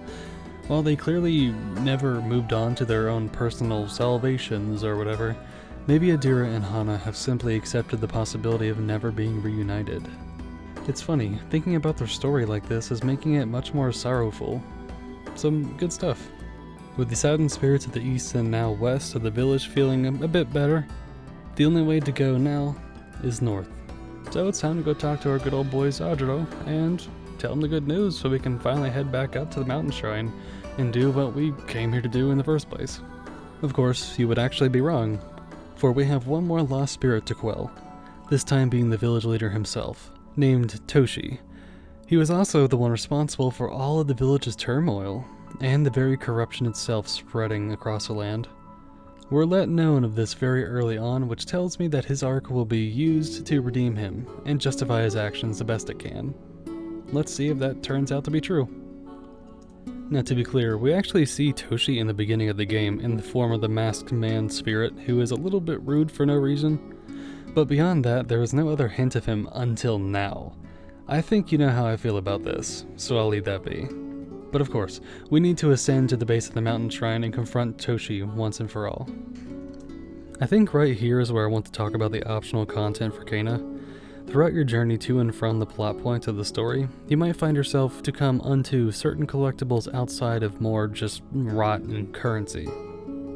while they clearly never moved on to their own personal salvations or whatever, maybe Adira and Hana have simply accepted the possibility of never being reunited. It's funny, thinking about their story like this is making it much more sorrowful. Some good stuff. With the saddened spirits of the east and now west of the village feeling a bit better, the only way to go now is north. So it's time to go talk to our good old boy Zadro and tell him the good news so we can finally head back up to the mountain shrine and do what we came here to do in the first place. Of course, you would actually be wrong, for we have one more lost spirit to quell, this time being the village leader himself, named Toshi. He was also the one responsible for all of the village's turmoil, and the very corruption itself spreading across the land. We're let known of this very early on, which tells me that his arc will be used to redeem him and justify his actions the best it can. Let's see if that turns out to be true. Now, to be clear, we actually see Toshi in the beginning of the game in the form of the masked man spirit, who is a little bit rude for no reason, but beyond that, there is no other hint of him until now. I think you know how I feel about this, so I'll leave that be. But of course, we need to ascend to the base of the mountain shrine and confront Toshi once and for all. I think right here is where I want to talk about the optional content for Kena. Throughout your journey to and from the plot points of the story, you might find yourself to come unto certain collectibles outside of more just rot and currency.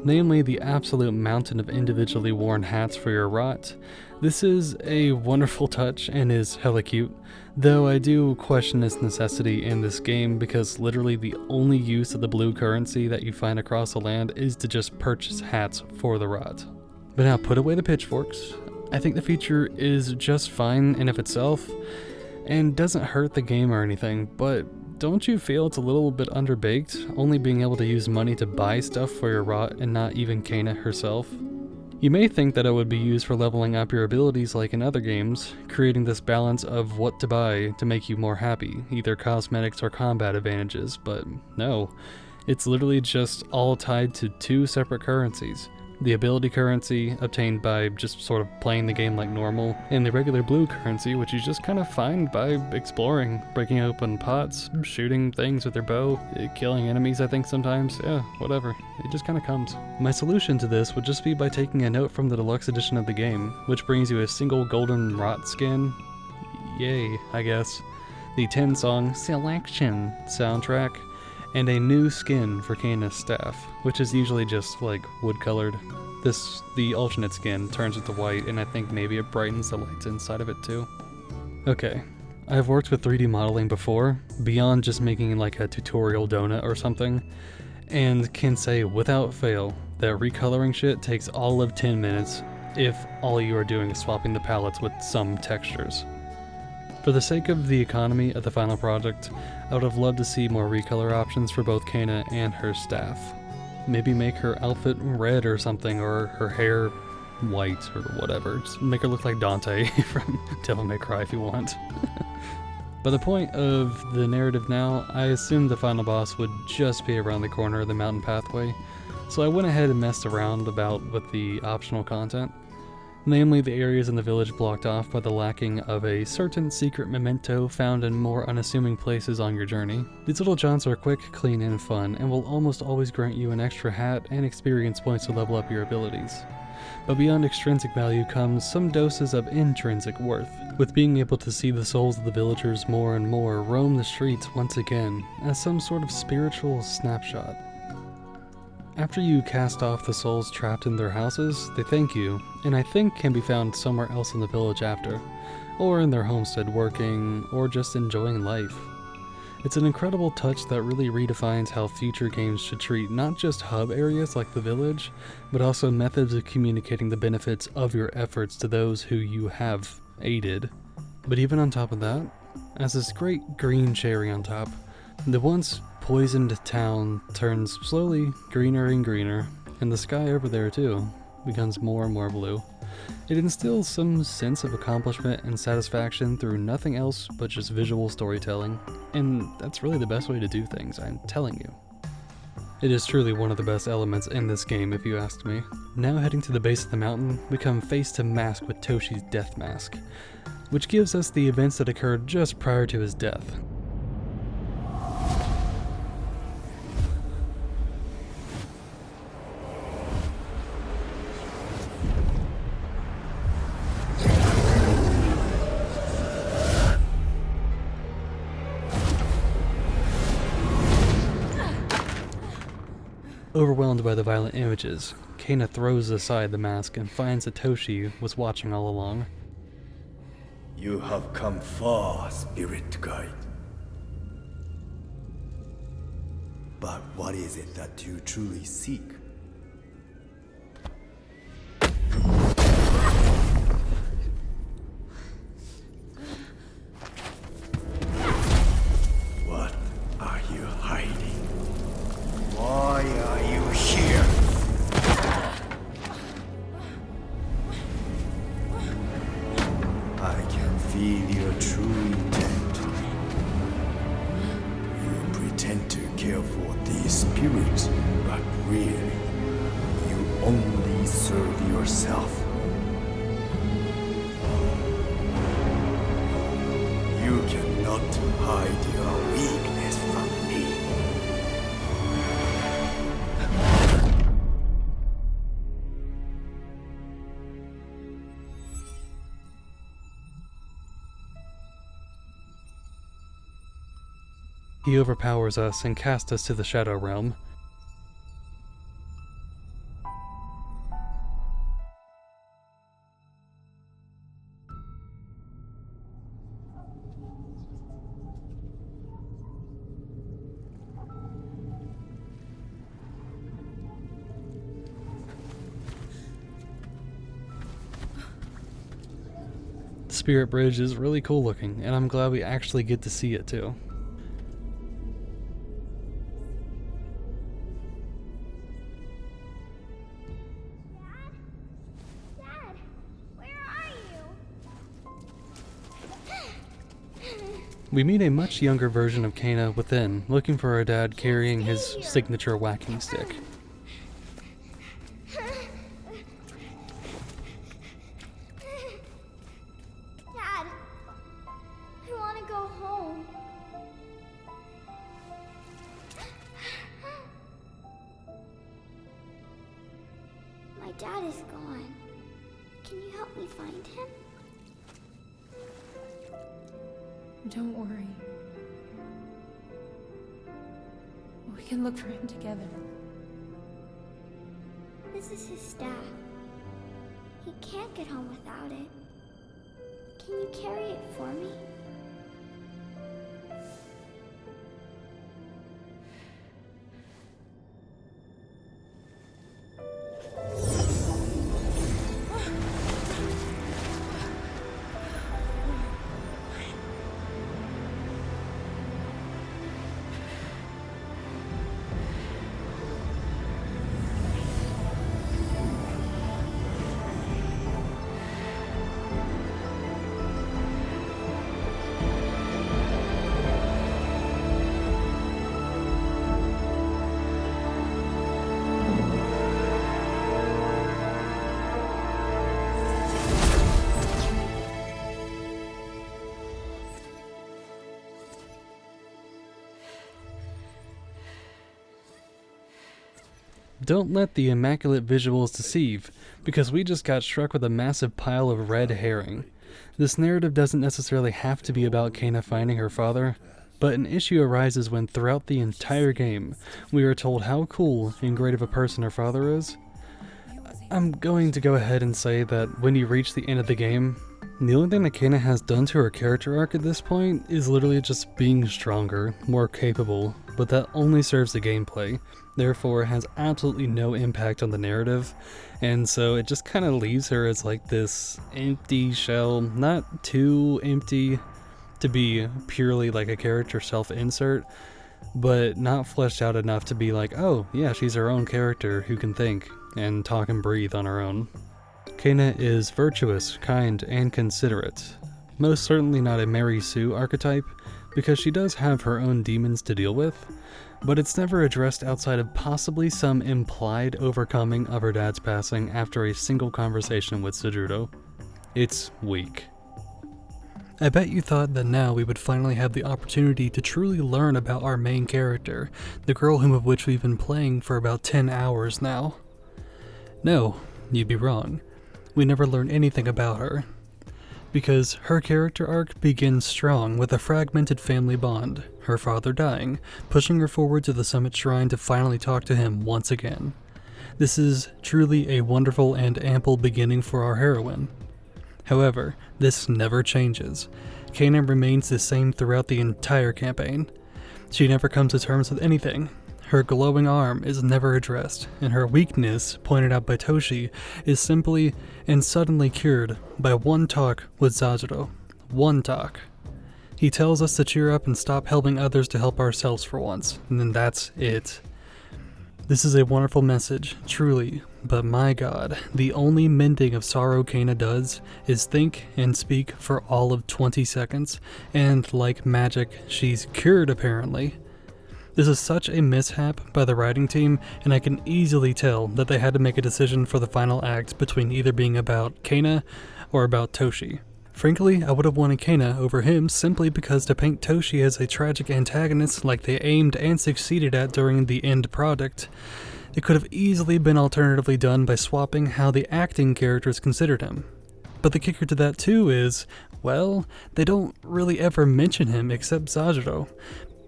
Namely, the absolute mountain of individually worn hats for your rot. This is a wonderful touch and is hella cute, though I do question its necessity in this game because literally the only use of the blue currency that you find across the land is to just purchase hats for the rot. But now put away the pitchforks. I think the feature is just fine in of itself and doesn't hurt the game or anything, but don't you feel it's a little bit underbaked, only being able to use money to buy stuff for your rot and not even Kena herself? You may think that it would be used for leveling up your abilities like in other games, creating this balance of what to buy to make you more happy, either cosmetics or combat advantages, but no. It's literally just all tied to two separate currencies. The ability currency, obtained by just sort of playing the game like normal, and the regular blue currency, which you just kind of find by exploring, breaking open pots, shooting things with your bow, killing enemies I think sometimes, yeah, whatever. It just kind of comes. My solution to this would just be by taking a note from the deluxe edition of the game, which brings you a single golden rot skin. Yay, I guess. The 10-song Selection soundtrack, and a new skin for Kana's staff, which is usually just like wood colored. The alternate skin turns it to white, and I think maybe it brightens the lights inside of it too. Okay, I've worked with 3D modeling before, beyond just making like a tutorial donut or something, and can say without fail that recoloring shit takes all of 10 minutes if all you are doing is swapping the palettes with some textures. For the sake of the economy of the final project, I would have loved to see more recolor options for both Kana and her staff. Maybe make her outfit red or something, or her hair white or whatever. Just make her look like Dante from Devil May Cry if you want. By the point of the narrative now, I assumed the final boss would just be around the corner of the mountain pathway, so I went ahead and messed around about with the optional content. Namely, the areas in the village blocked off by the lacking of a certain secret memento found in more unassuming places on your journey. These little jaunts are quick, clean, and fun, and will almost always grant you an extra hat and experience points to level up your abilities. But beyond extrinsic value comes some doses of intrinsic worth, with being able to see the souls of the villagers more and more roam the streets once again, as some sort of spiritual snapshot. After you cast off the souls trapped in their houses, they thank you, and I think can be found somewhere else in the village after, or in their homestead working, or just enjoying life. It's an incredible touch that really redefines how future games should treat not just hub areas like the village, but also methods of communicating the benefits of your efforts to those who you have aided. But even on top of that, as this great green cherry on top, the once poisoned town turns slowly greener and greener, and the sky over there too becomes more and more blue. It instills some sense of accomplishment and satisfaction through nothing else but just visual storytelling, and that's really the best way to do things, I'm telling you. It is truly one of the best elements in this game if you ask me. Now heading to the base of the mountain, we come face to mask with Toshi's death mask, which gives us the events that occurred just prior to his death. Overwhelmed by the violent images, Kana throws aside the mask and finds that Toshi was watching all along.
You have come far, spirit guide. But what is it that you truly seek? What are you hiding? Why are you here? I can feel your true intent. You pretend to care for these spirits, but really, you only serve yourself. You cannot hide your weakness from me.
He overpowers us and casts us to the Shadow Realm. The Spirit Bridge is really cool looking, and I'm glad we actually get to see it too. We meet a much younger version of Kana within, looking for her dad carrying his signature whacking stick.
Dad, I want to go home. My dad is gone. Can you help me find him?
Don't worry. We can look for him together.
This is his staff. He can't get home without it. Can you carry it for me?
Don't let the immaculate visuals deceive, because we just got struck with a massive pile of red herring. This narrative doesn't necessarily have to be about Kana finding her father, but an issue arises when throughout the entire game, we are told how cool and great of a person her father is. I'm going to go ahead and say that when you reach the end of the game, the only thing that Kana has done to her character arc at this point is literally just being stronger, more capable, but that only serves the gameplay, therefore has absolutely no impact on the narrative, and so it just kind of leaves her as like this empty shell, not too empty to be purely like a character self-insert, but not fleshed out enough to be like, oh yeah, she's her own character who can think and talk and breathe on her own. Kana is virtuous, kind, and considerate. Most certainly not a Mary Sue archetype, because she does have her own demons to deal with, but it's never addressed outside of possibly some implied overcoming of her dad's passing after a single conversation with Sejuro. It's weak. I bet you thought that now we would finally have the opportunity to truly learn about our main character, the girl whom of which we've been playing for about 10 hours now. No, you'd be wrong. We never learn anything about her, because her character arc begins strong with a fragmented family bond, her father dying, pushing her forward to the summit shrine to finally talk to him once again. This is truly a wonderful and ample beginning for our heroine. However, this never changes. Kana remains the same throughout the entire campaign. She never comes to terms with anything. Her glowing arm is never addressed, and her weakness, pointed out by Toshi, is simply and suddenly cured by one talk with Sejuro. One talk. He tells us to cheer up and stop helping others to help ourselves for once, and then that's it. This is a wonderful message, truly, but my god, the only mending of sorrow Kana does is think and speak for all of 20 seconds, and like magic, she's cured apparently. This is such a mishap by the writing team, and I can easily tell that they had to make a decision for the final act between either being about Kana or about Toshi. Frankly, I would have wanted Kana over him simply because to paint Toshi as a tragic antagonist like they aimed and succeeded at during the end product, it could have easily been alternatively done by swapping how the acting characters considered him. But the kicker to that too is, well, they don't really ever mention him except Sejuro.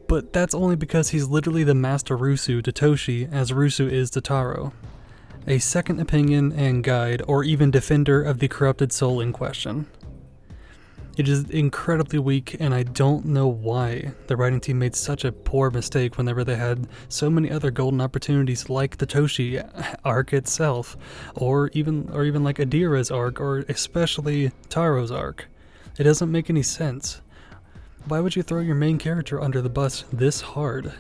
But that's only because he's literally the Master Rusu to Toshi as Rusu is to Taro. A second opinion and guide or even defender of the corrupted soul in question. It is incredibly weak, and I don't know why the writing team made such a poor mistake whenever they had so many other golden opportunities like the Toshi arc itself, or even like Adira's arc, or especially Taro's arc. It doesn't make any sense. Why would you throw your main character under the bus this hard?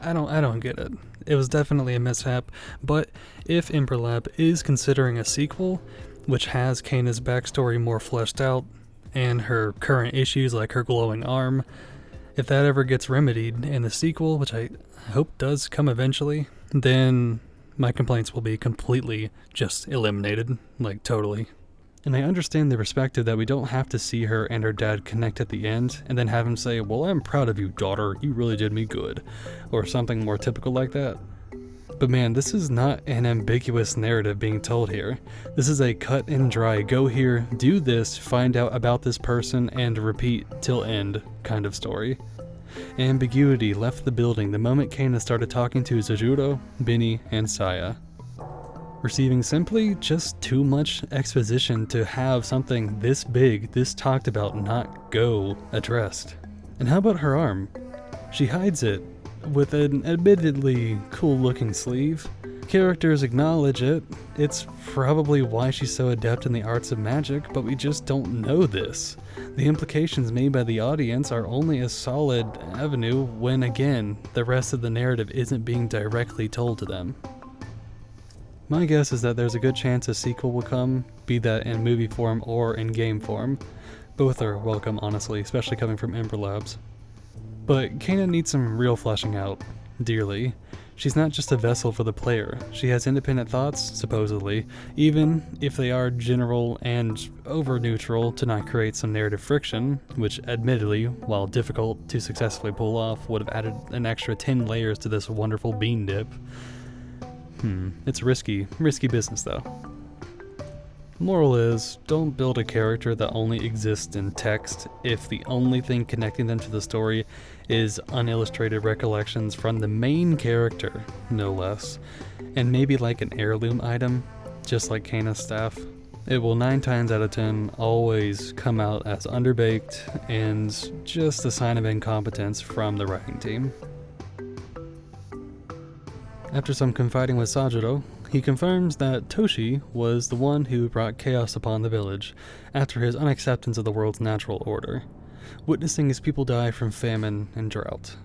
I don't get it. It was definitely a mishap, but if Ember Lab is considering a sequel, which has Kana's backstory more fleshed out, and her current issues like her glowing arm, if that ever gets remedied in the sequel, which I hope does come eventually, then my complaints will be completely just eliminated, like totally. And I understand the perspective that we don't have to see her and her dad connect at the end and then have him say, "Well, I'm proud of you, daughter, you really did me good," or something more typical like that. But man, this is not an ambiguous narrative being told here. This is a cut and dry, go here, do this, find out about this person, and repeat till end kind of story. Ambiguity left the building the moment Kana started talking to Zajuro, Benny, and Saya. Receiving simply just too much exposition to have something this big, this talked about, not go addressed. And how about her arm? She hides it with an admittedly cool looking sleeve. Characters acknowledge it. It's probably why she's so adept in the arts of magic, but we just don't know this. The implications made by the audience are only a solid avenue when, again, the rest of the narrative isn't being directly told to them. My guess is that there's a good chance a sequel will come, be that in movie form or in game form. Both are welcome, honestly, especially coming from Ember Labs. But Kana needs some real fleshing out, dearly. She's not just a vessel for the player. She has independent thoughts, supposedly, even if they are general and over-neutral to not create some narrative friction, which admittedly, while difficult to successfully pull off, would have added an extra 10 layers to this wonderful bean dip. It's risky business though. Moral is, don't build a character that only exists in text if the only thing connecting them to the story is unillustrated recollections from the main character, no less, and maybe like an heirloom item, just like Kana's staff. It will 9 times out of 10 always come out as underbaked and just a sign of incompetence from the writing team. After some confiding with Sajuro, he confirms that Toshi was the one who brought chaos upon the village after his unacceptance of the world's natural order, witnessing his people die from famine and drought.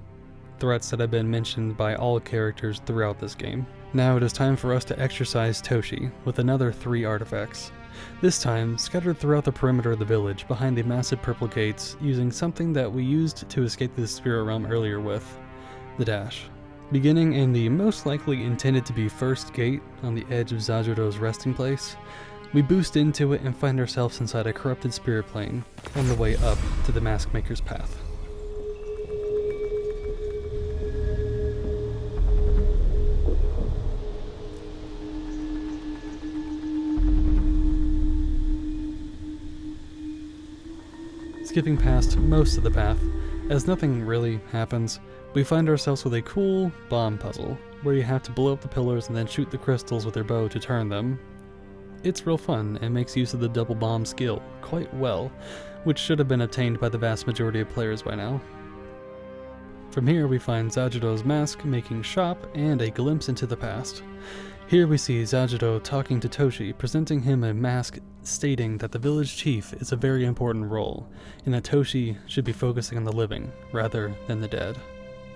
Threats that have been mentioned by all characters throughout this game. Now it is time for us to exorcise Toshi with another 3 artifacts, this time scattered throughout the perimeter of the village behind the massive purple gates using something that we used to escape the spirit realm earlier with, the dash. Beginning in the most likely intended to be first gate on the edge of Zajuro's resting place, we boost into it and find ourselves inside a corrupted spirit plane on the way up to the Mask Maker's path. Skipping past most of the path, as nothing really happens, we find ourselves with a cool bomb puzzle, where you have to blow up the pillars and then shoot the crystals with your bow to turn them. It's real fun and makes use of the double bomb skill quite well, which should have been obtained by the vast majority of players by now. From here we find Zajuro's mask making shop and a glimpse into the past. Here we see Zajuro talking to Toshi, presenting him a mask stating that the village chief is a very important role, and that Toshi should be focusing on the living rather than the dead.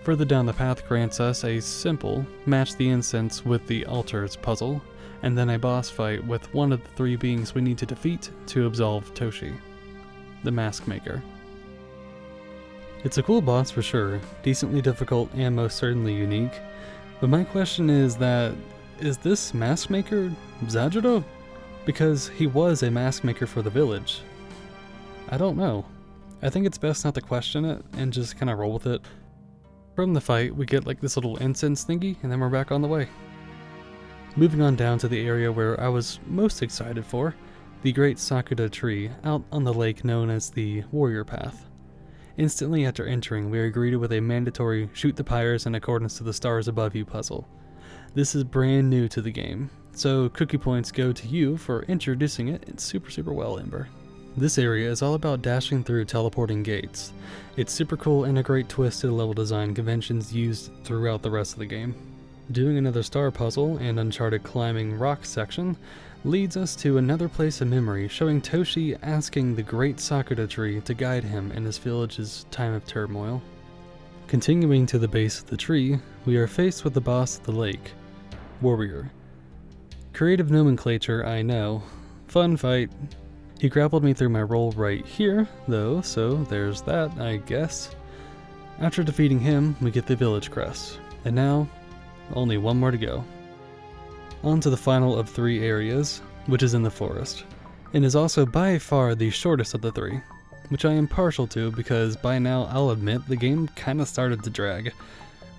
Further down the path grants us a simple match the incense with the altars puzzle, and then a boss fight with one of the 3 beings we need to defeat to absolve Toshi, the Mask Maker. It's a cool boss for sure, decently difficult and most certainly unique, but my question is this Mask Maker Zajuro? Because he was a Mask Maker for the village. I don't know. I think it's best not to question it and just kind of roll with it. From the fight, we get like this little incense thingy, and then we're back on the way. Moving on down to the area where I was most excited for, the great Sakura tree out on the lake known as the Warrior Path. Instantly after entering, we are greeted with a mandatory shoot the pyres in accordance to the stars above you puzzle. This is brand new to the game, so cookie points go to you for introducing it. It's super well, Ember. This area is all about dashing through teleporting gates. It's super cool and a great twist to the level design conventions used throughout the rest of the game. Doing another star puzzle and uncharted climbing rock section leads us to another place of memory, showing Toshi asking the great Sakura tree to guide him in his village's time of turmoil. Continuing to the base of the tree, we are faced with the boss of the lake, Warrior. Creative nomenclature, I know. Fun fight. He grappled me through my roll right here, though, so there's that, I guess. After defeating him, we get the village crest, and now, only one more to go. On to the final of 3 areas, which is in the forest, and is also by far the shortest of the 3, which I am partial to because by now I'll admit the game kinda started to drag.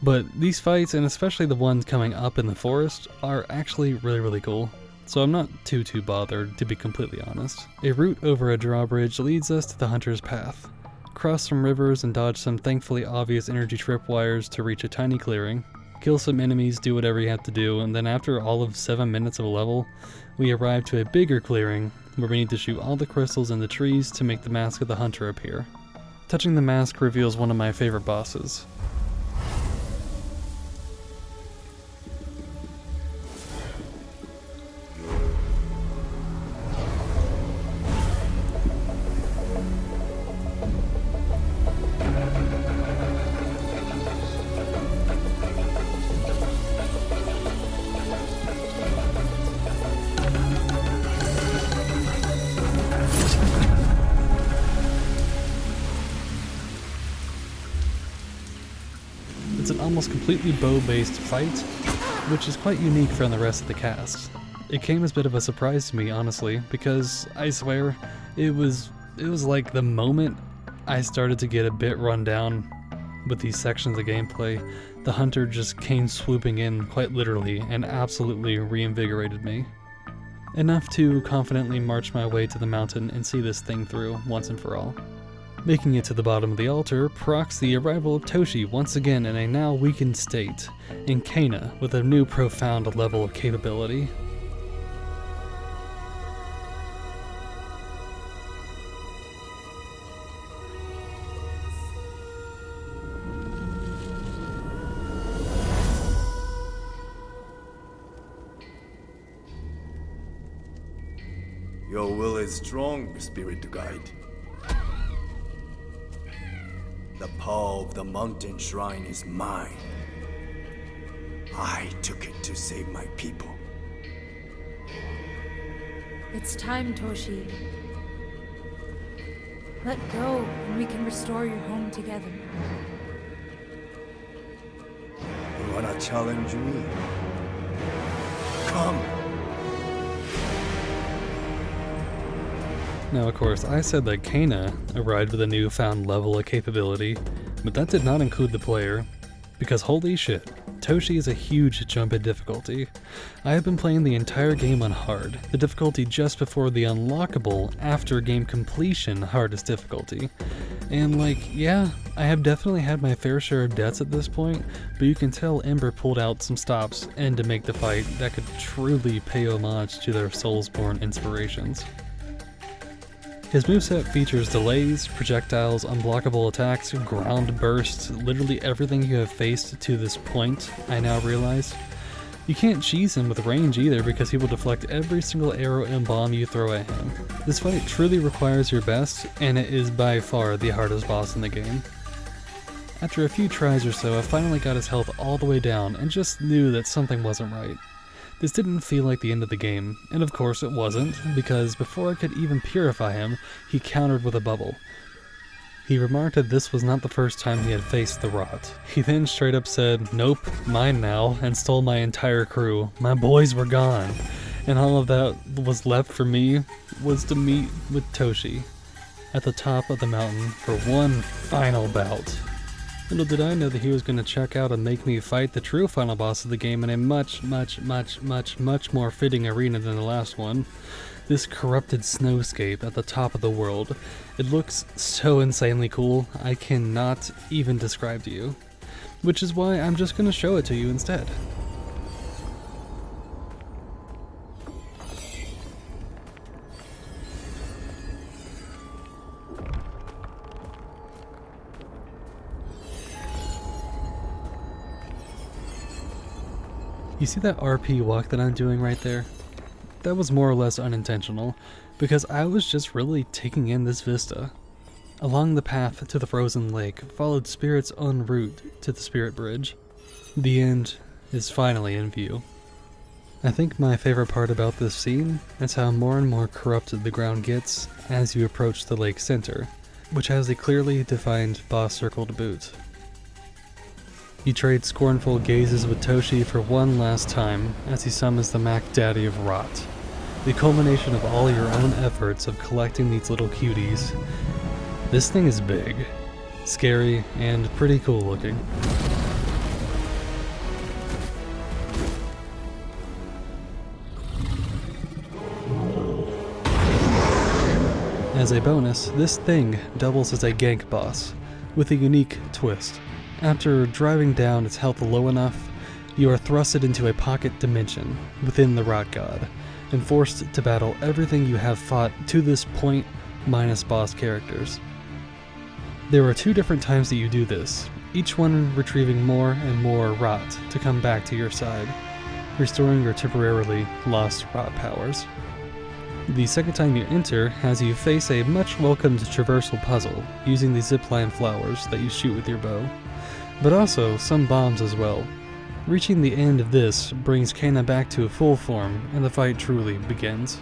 But these fights, and especially the ones coming up in the forest, are actually really cool. So I'm not too bothered, to be completely honest. A route over a drawbridge leads us to the Hunter's Path. Cross some rivers and dodge some thankfully obvious energy tripwires to reach a tiny clearing. Kill some enemies, do whatever you have to do, and then after all of 7 minutes of a level, we arrive to a bigger clearing where we need to shoot all the crystals in the trees to make the mask of the hunter appear. Touching the mask reveals one of my favorite bosses. It's an almost completely bow-based fight, which is quite unique from the rest of the cast. It came as a bit of a surprise to me, honestly, because I swear, it was like the moment I started to get a bit run down with these sections of gameplay, the hunter just came swooping in quite literally and absolutely reinvigorated me. Enough to confidently march my way to the mountain and see this thing through once and for all. Making it to the bottom of the altar procs the arrival of Toshi once again in a now weakened state, and Kana with a new profound level of capability.
Your will is strong, spirit to guide. The power of the mountain shrine is mine. I took it to save my people.
It's time, Toshi. Let go, and we can restore your home together.
You wanna challenge me? Come!
Now, of course, I said that Kana arrived with a newfound level of capability, but that did not include the player, because holy shit, Toshi is a huge jump in difficulty. I have been playing the entire game on hard, the difficulty just before the unlockable after game completion hardest difficulty. And yeah, I have definitely had my fair share of deaths at this point, but you can tell Ember pulled out some stops and to make the fight that could truly pay homage to their Soulsborne inspirations. His moveset features delays, projectiles, unblockable attacks, ground bursts, literally everything you have faced to this point, I now realize. You can't cheese him with range either because he will deflect every single arrow and bomb you throw at him. This fight truly requires your best, and it is by far the hardest boss in the game. After a few tries or so, I finally got his health all the way down and just knew that something wasn't right. This didn't feel like the end of the game, and of course it wasn't, because before I could even purify him, he countered with a bubble. He remarked that this was not the first time he had faced the rot. He then straight up said, "Nope, mine now," and stole my entire crew. My boys were gone, and all of that was left for me was to meet with Toshi at the top of the mountain for one final bout. Little did I know that he was going to check out and make me fight the true final boss of the game in a much more fitting arena than the last one. This corrupted snowscape at the top of the world. It looks so insanely cool, I cannot even describe to you. Which is why I'm just going to show it to you instead. You see that RP walk that I'm doing right there? That was more or less unintentional, because I was just really taking in this vista. Along the path to the frozen lake, followed Spirit's en route to the Spirit Bridge. The end is finally in view. I think my favorite part about this scene is how more and more corrupted the ground gets as you approach the lake center, which has a clearly defined boss circle to boot. You trade scornful gazes with Toshi for one last time as he summons the Mac Daddy of Rot, the culmination of all your own efforts of collecting these little cuties. This thing is big, scary, and pretty cool looking. As a bonus, this thing doubles as a gank boss, with a unique twist. After driving down its health low enough, you are thrusted into a pocket dimension within the Rot God, and forced to battle everything you have fought to this point minus boss characters. There are 2 different times that you do this, each one retrieving more and more Rot to come back to your side, restoring your temporarily lost Rot powers. The second time you enter has you face a much welcomed traversal puzzle using the zipline flowers that you shoot with your bow, but also some bombs as well. Reaching the end of this brings Kana back to full form and the fight truly begins.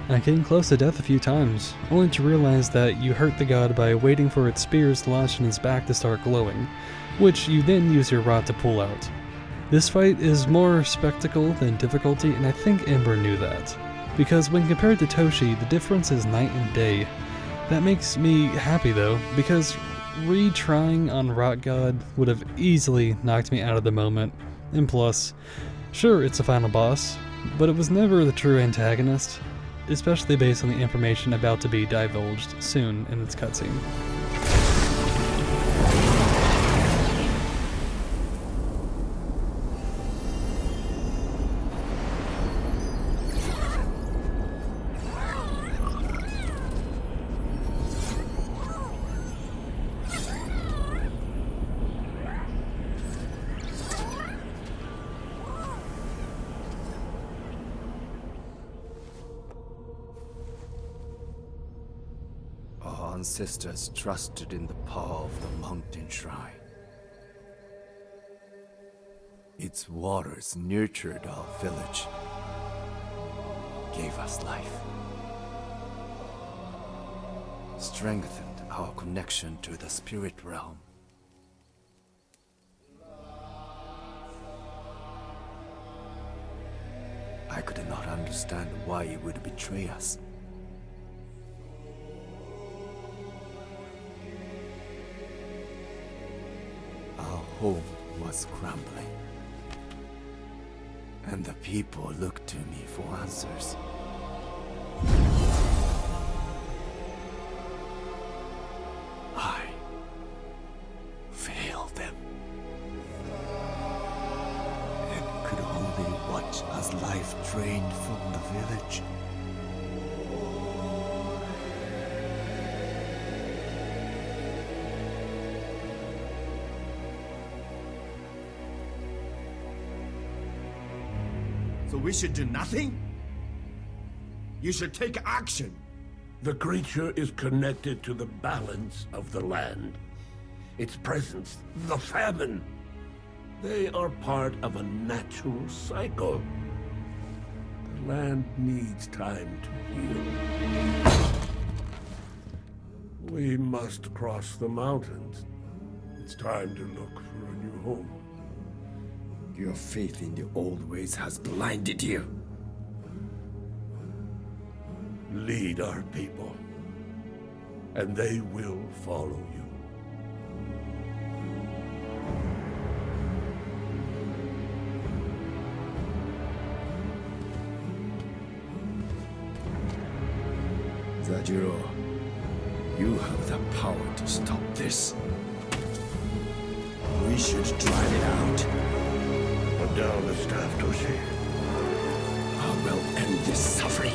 I came close to death a few times, only to realize that you hurt the god by waiting for its spears launched in its back to start glowing, which you then use your rod to pull out. This fight is more spectacle than difficulty, and I think Ember knew that. Because when compared to Toshi, the difference is night and day. That makes me happy though, because retrying on Rot God would have easily knocked me out of the moment. And plus, sure it's a final boss, but it was never the true antagonist, especially based on the information about to be divulged soon in its cutscene.
Ancestors trusted in the power of the mountain shrine. Its waters nurtured our village, gave us life, strengthened our connection to the spirit realm. I could not understand why it would betray us. Our home was crumbling, and the people looked to me for answers. I failed them, and could only watch as life drained from the village.
So we should do nothing? You should take action.
The creature is connected to the balance of the land. Its presence, the famine. They are part of a natural cycle. The land needs time to heal. We must cross the mountains. It's time to look for a new home.
Your faith in the old ways has blinded you.
Lead our people, and they will follow you.
Zajiro, you have the power to stop this. We should drive it out.
Put down the staff, Toshi.
I will end this suffering.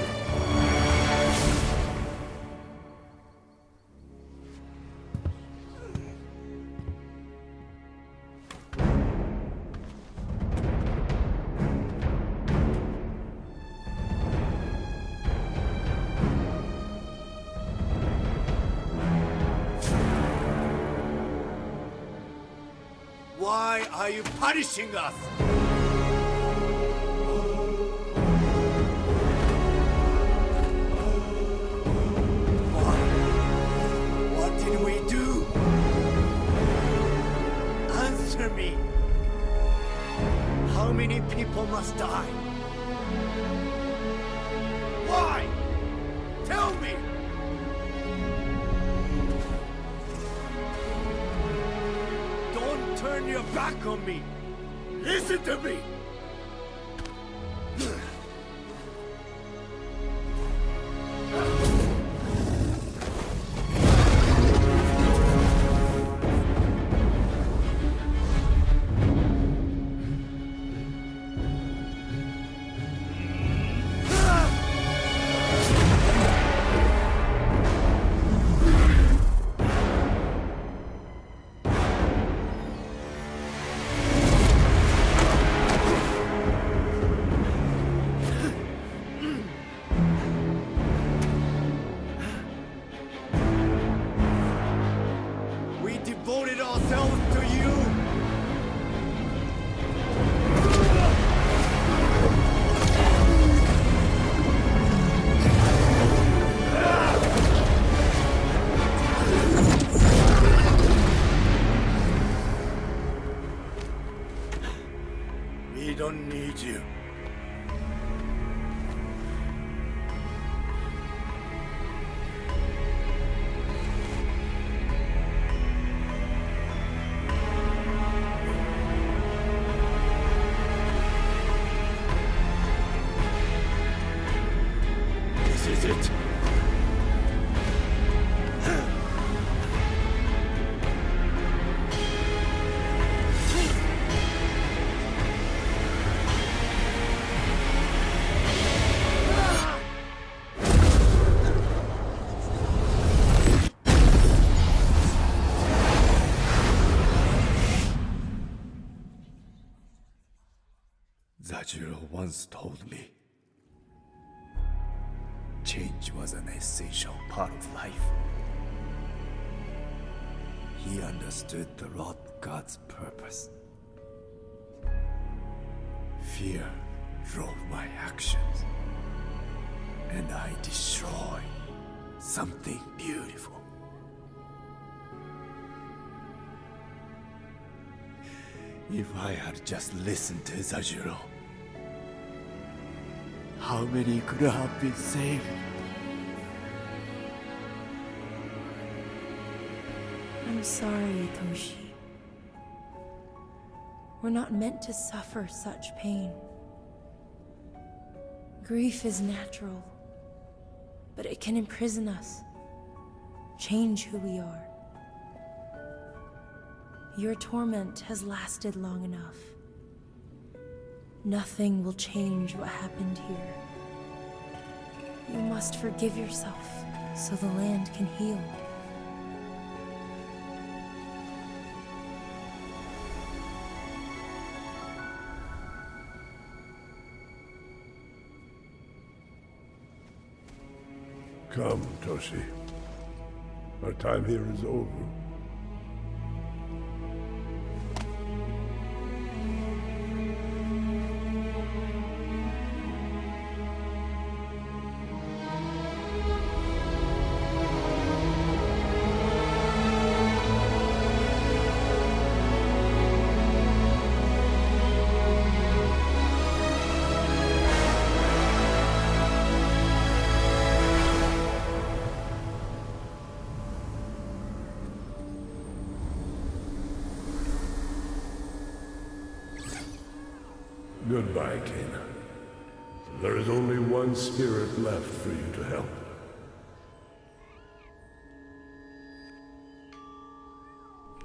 Why are you punishing us? How many people must die? Why? Tell me! Don't turn your back on me!
Listen to me!
We don't need you.
This is it.
Zajiro once told me, change was an essential part of life. He understood the Lord God's purpose. Fear drove my actions, and I destroyed something beautiful. If I had just listened to Zajiro, how many could have been saved?
I'm sorry, Toshi. We're not meant to suffer such pain. Grief is natural, but it can imprison us, change who we are. Your torment has lasted long enough. Nothing will change what happened here. You must forgive yourself so the land can heal.
Come, Toshi. Our time here is over. Goodbye, Kana. There is only one spirit left for you to help.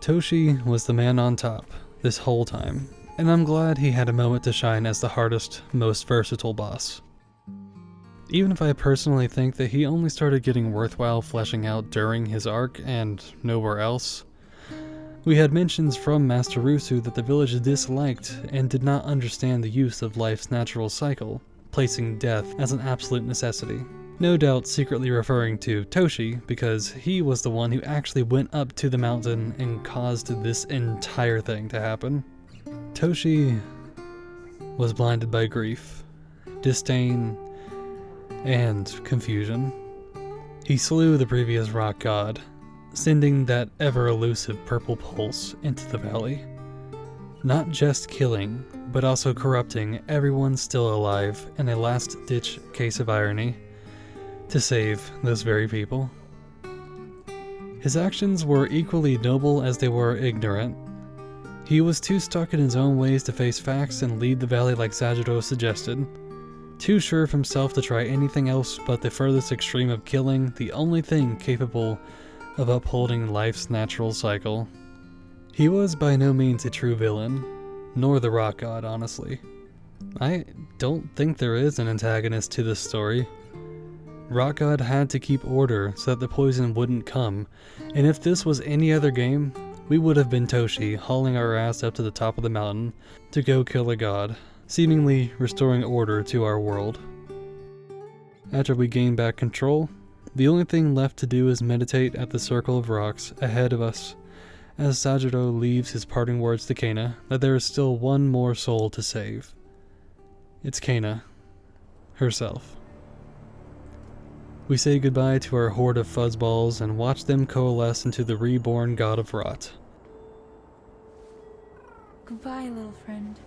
Toshi was the man on top this whole time, and I'm glad he had a moment to shine as the hardest, most versatile boss. Even if I personally think that he only started getting worthwhile fleshing out during his arc and nowhere else, we had mentions from Master Rusu that the village disliked and did not understand the use of life's natural cycle, placing death as an absolute necessity. No doubt secretly referring to Toshi, because he was the one who actually went up to the mountain and caused this entire thing to happen. Toshi was blinded by grief, disdain, and confusion. He slew the previous rock god, sending that ever-elusive purple pulse into the valley. Not just killing, but also corrupting everyone still alive in a last-ditch case of irony to save those very people. His actions were equally noble as they were ignorant. He was too stuck in his own ways to face facts and lead the valley like Sajiro suggested. Too sure of himself to try anything else but the furthest extreme of killing, the only thing capable of upholding life's natural cycle. He was by no means a true villain, nor the rock god, honestly. I don't think there is an antagonist to this story. Rock god had to keep order so that the poison wouldn't come, and if this was any other game, we would have been Toshi hauling our ass up to the top of the mountain to go kill a god, seemingly restoring order to our world. After we gain back control, the only thing left to do is meditate at the circle of rocks ahead of us as Sajiro leaves his parting words to Kana that there is still one more soul to save. It's Kana herself. We say goodbye to our horde of fuzzballs and watch them coalesce into the reborn god of rot.
Goodbye, little friend.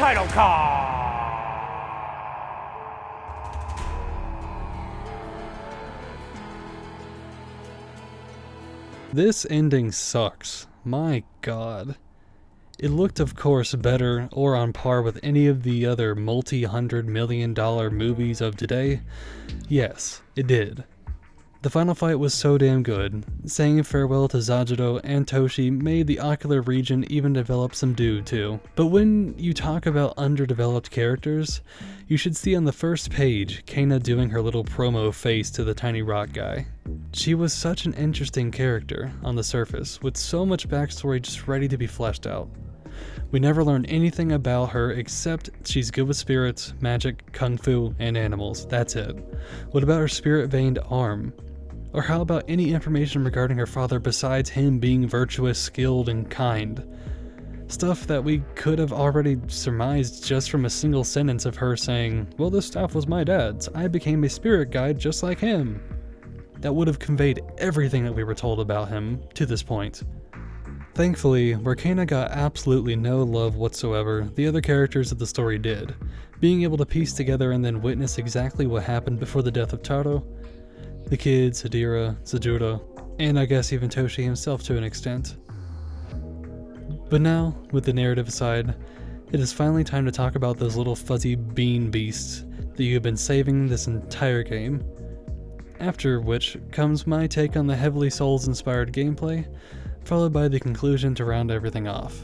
Title card!
This ending sucks. My god. It looked, of course, better or on par with any of the other multi-$100 million movies of today. Yes, it did. The final fight was so damn good. Saying farewell to Sajiro and Toshi made the ocular region even develop some dude too. But when you talk about underdeveloped characters, you should see on the first page Kana doing her little promo face to the tiny rock guy. She was such an interesting character on the surface, with so much backstory just ready to be fleshed out. We never learned anything about her except she's good with spirits, magic, kung fu, and animals. That's it. What about her spirit-veined arm? Or how about any information regarding her father besides him being virtuous, skilled, and kind? Stuff that we could have already surmised just from a single sentence of her saying, well, this staff was my dad's. I became a spirit guide just like him. That would have conveyed everything that we were told about him to this point. Thankfully, where Kana got absolutely no love whatsoever, the other characters of the story did, being able to piece together and then witness exactly what happened before the death of Taro, the kids, Hadira, Sajuro, and I guess even Toshi himself to an extent. But now, with the narrative aside, it is finally time to talk about those little fuzzy bean beasts that you have been saving this entire game. After which comes my take on the heavily Souls-inspired gameplay, followed by the conclusion to round everything off.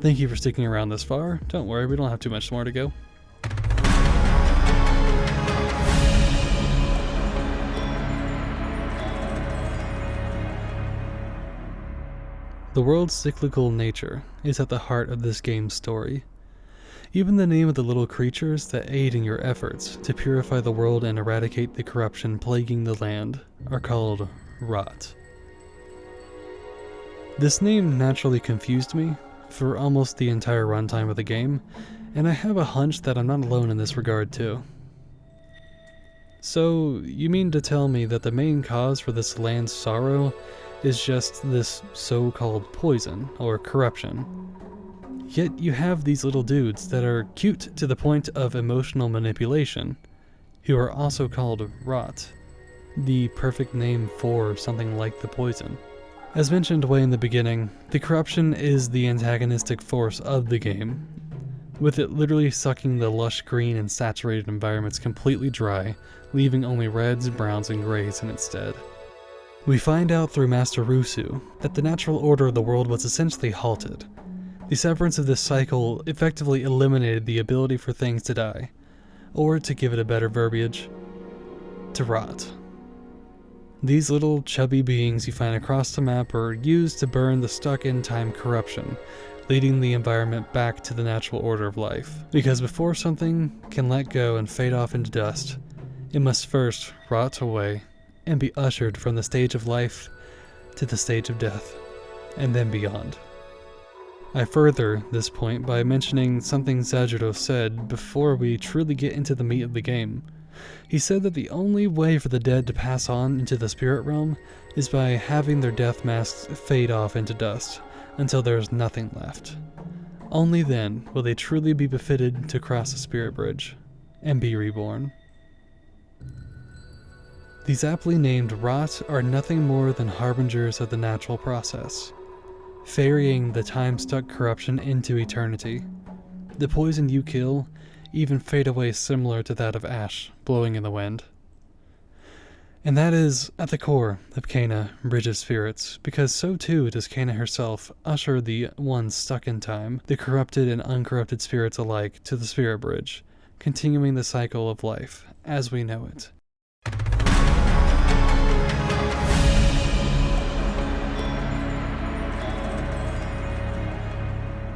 Thank you for sticking around this far. Don't worry, we don't have too much more to go. The world's cyclical nature is at the heart of this game's story. Even the name of the little creatures that aid in your efforts to purify the world and eradicate the corruption plaguing the land are called rot. This name naturally confused me for almost the entire runtime of the game, and I have a hunch that I'm not alone in this regard too. So, you mean to tell me that the main cause for this land's sorrow is just this so-called poison, or corruption? Yet you have these little dudes that are cute to the point of emotional manipulation, who are also called rot, the perfect name for something like the poison. As mentioned way in the beginning, the corruption is the antagonistic force of the game, with it literally sucking the lush green and saturated environments completely dry, leaving only reds, browns, and grays in its stead. We find out through Master Rusu that the natural order of the world was essentially halted. The severance of this cycle effectively eliminated the ability for things to die, or to give it a better verbiage, to rot. These little chubby beings you find across the map are used to burn the stuck-in-time corruption, leading the environment back to the natural order of life. Because before something can let go and fade off into dust, it must first rot away and be ushered from the stage of life to the stage of death, and then beyond. I further this point by mentioning something Zajuro said before we truly get into the meat of the game. He said that the only way for the dead to pass on into the spirit realm is by having their death masks fade off into dust until there is nothing left. Only then will they truly be befitted to cross the spirit bridge and be reborn. These aptly named rot are nothing more than harbingers of the natural process, ferrying the time-stuck corruption into eternity. The poison you kill even fade away similar to that of ash blowing in the wind. And that is at the core of Kena, Bridge of Spirits, because so too does Kena herself usher the ones stuck in time, the corrupted and uncorrupted spirits alike, to the spirit bridge, continuing the cycle of life as we know it.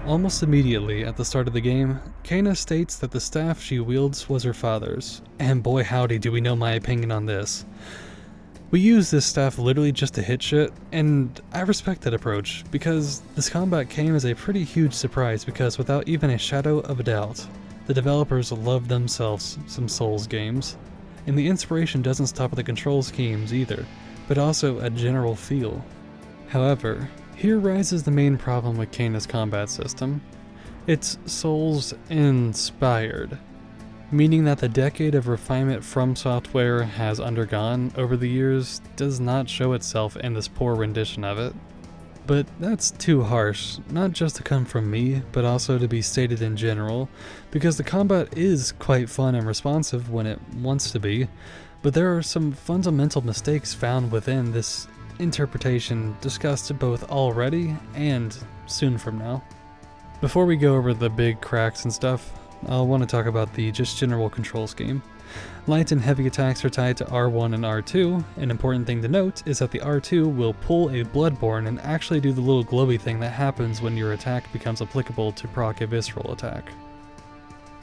Almost immediately at the start of the game, Kena states that the staff she wields was her father's, and boy howdy do we know my opinion on this. We use this staff literally just to hit shit, and I respect that approach, because this combat came as a pretty huge surprise because without even a shadow of a doubt, the developers love themselves some Souls games, and the inspiration doesn't stop at the control schemes either, but also a general feel. However, here rises the main problem with Kena's combat system. It's Souls-inspired, meaning that the decade of refinement From Software has undergone over the years does not show itself in this poor rendition of it. But that's too harsh, not just to come from me, but also to be stated in general, because the combat is quite fun and responsive when it wants to be, but there are some fundamental mistakes found within this interpretation discussed both already and soon from now. Before we go over the big cracks and stuff, I'll want to talk about the just general control scheme. Light and heavy attacks are tied to R1 and R2. An important thing to note is that the R2 will pull a Bloodborne and actually do the little glowy thing that happens when your attack becomes applicable to proc a visceral attack.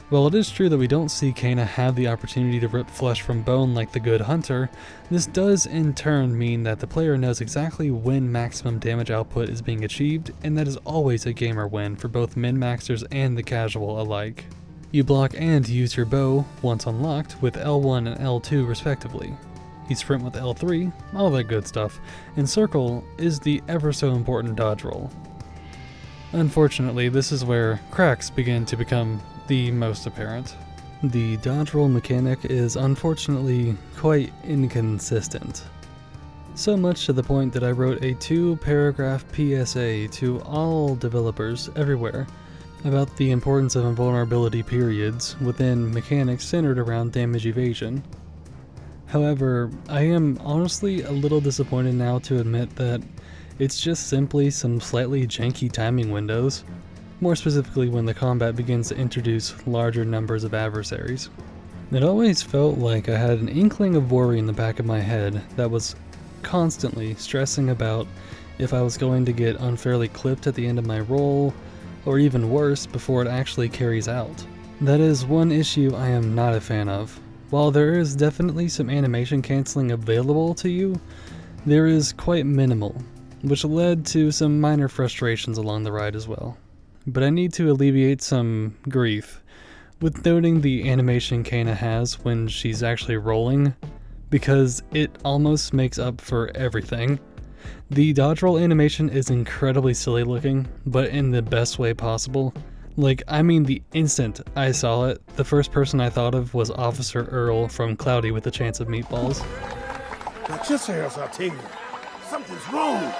While it is true that we don't see Kena have the opportunity to rip flesh from bone like the good hunter, this does in turn mean that the player knows exactly when maximum damage output is being achieved, and that is always a gamer win for both min-maxers and the casual alike. You block and use your bow, once unlocked, with L1 and L2 respectively. You sprint with L3, all that good stuff, and circle is the ever so important dodge roll. Unfortunately, this is where cracks begin to become the most apparent. The dodge roll mechanic is unfortunately quite inconsistent. So much to the point that I wrote a 2-paragraph PSA to all developers everywhere about the importance of invulnerability periods within mechanics centered around damage evasion. However, I am honestly a little disappointed now to admit that it's just simply some slightly janky timing windows, more specifically when the combat begins to introduce larger numbers of adversaries. It always felt like I had an inkling of worry in the back of my head that was constantly stressing about if I was going to get unfairly clipped at the end of my roll, or even worse, before it actually carries out. That is one issue I am not a fan of. While there is definitely some animation canceling available to you, there is quite minimal, which led to some minor frustrations along the ride as well. But I need to alleviate some grief with noting the animation Kana has when she's actually rolling, because it almost makes up for everything. The dodge roll animation is incredibly silly looking, but in the best way possible. Like, I mean, the instant I saw it, the first person I thought of was Officer Earl from Cloudy with a Chance of Meatballs.
Something's wrong!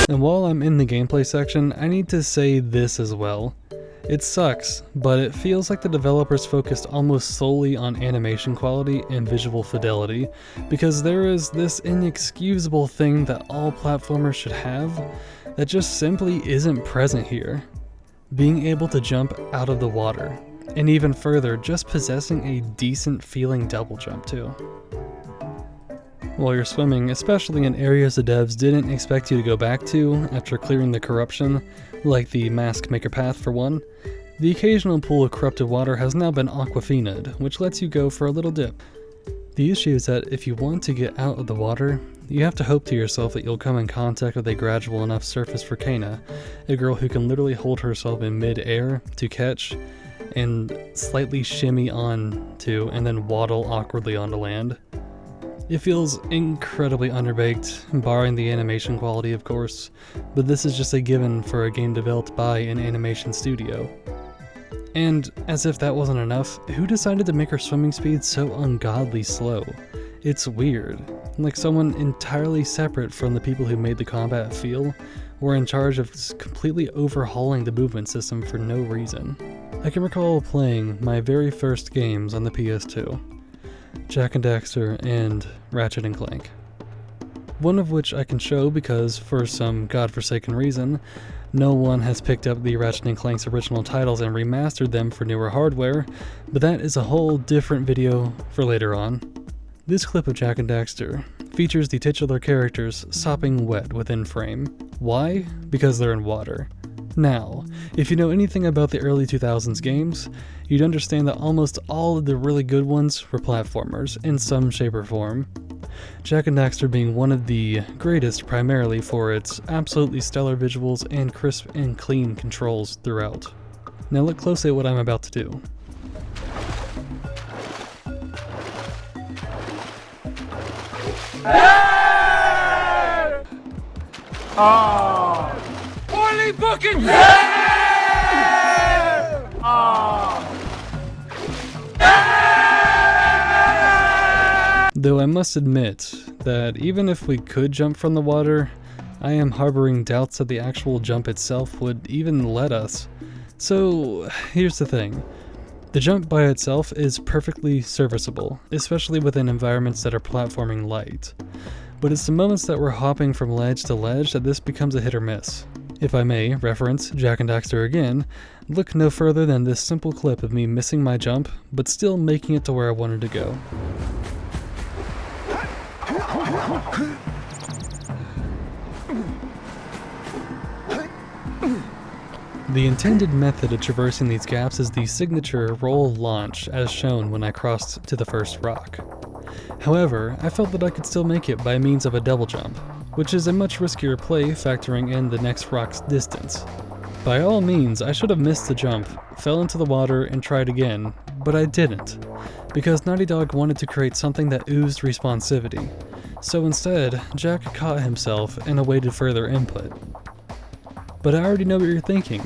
And while I'm in the gameplay section, I need to say this as well. It sucks, but it feels like the developers focused almost solely on animation quality and visual fidelity, because there is this inexcusable thing that all platformers should have that just simply isn't present here. Being able to jump out of the water, and even further, just possessing a decent feeling double jump too. While you're swimming, especially in areas the devs didn't expect you to go back to after clearing the corruption, like the Mask Maker path for one, the occasional pool of corrupted water has now been aquafina'd, which lets you go for a little dip. The issue is that if you want to get out of the water, you have to hope to yourself that you'll come in contact with a gradual enough surface for Kana, a girl who can literally hold herself in mid-air to catch, and slightly shimmy on to, and then waddle awkwardly onto land. It feels incredibly underbaked, barring the animation quality of course, but this is just a given for a game developed by an animation studio. And as if that wasn't enough, who decided to make her swimming speed so ungodly slow? It's weird, like someone entirely separate from the people who made the combat feel were in charge of completely overhauling the movement system for no reason. I can recall playing my very first games on the PS2. Jak and Daxter, and Ratchet and Clank. One of which I can show because, for some godforsaken reason, no one has picked up the Ratchet and Clank's original titles and remastered them for newer hardware, but that is a whole different video for later on. This clip of Jak and Daxter features the titular characters sopping wet within frame. Why? Because they're in water. Now, if you know anything about the early 2000s games, you'd understand that almost all of the really good ones were platformers in some shape or form. Jak and Daxter being one of the greatest primarily for its absolutely stellar visuals and crisp and clean controls throughout. Now look closely at what I'm about to do.
Poorly booking!
Though I must admit that even if we could jump from the water, I am harboring doubts that the actual jump itself would even let us. So here's the thing. The jump by itself is perfectly serviceable, especially within environments that are platforming light. But it's the moments that we're hopping from ledge to ledge that this becomes a hit or miss. If I may reference Jak and Daxter again, look no further than this simple clip of me missing my jump, but still making it to where I wanted to go. The intended method of traversing these gaps is the signature roll launch as shown when I crossed to the first rock. However, I felt that I could still make it by means of a double jump, which is a much riskier play factoring in the next rock's distance. By all means, I should have missed the jump, fell into the water, and tried again, but I didn't, because Naughty Dog wanted to create something that oozed responsivity. So instead, Jak caught himself and awaited further input. But I already know what you're thinking.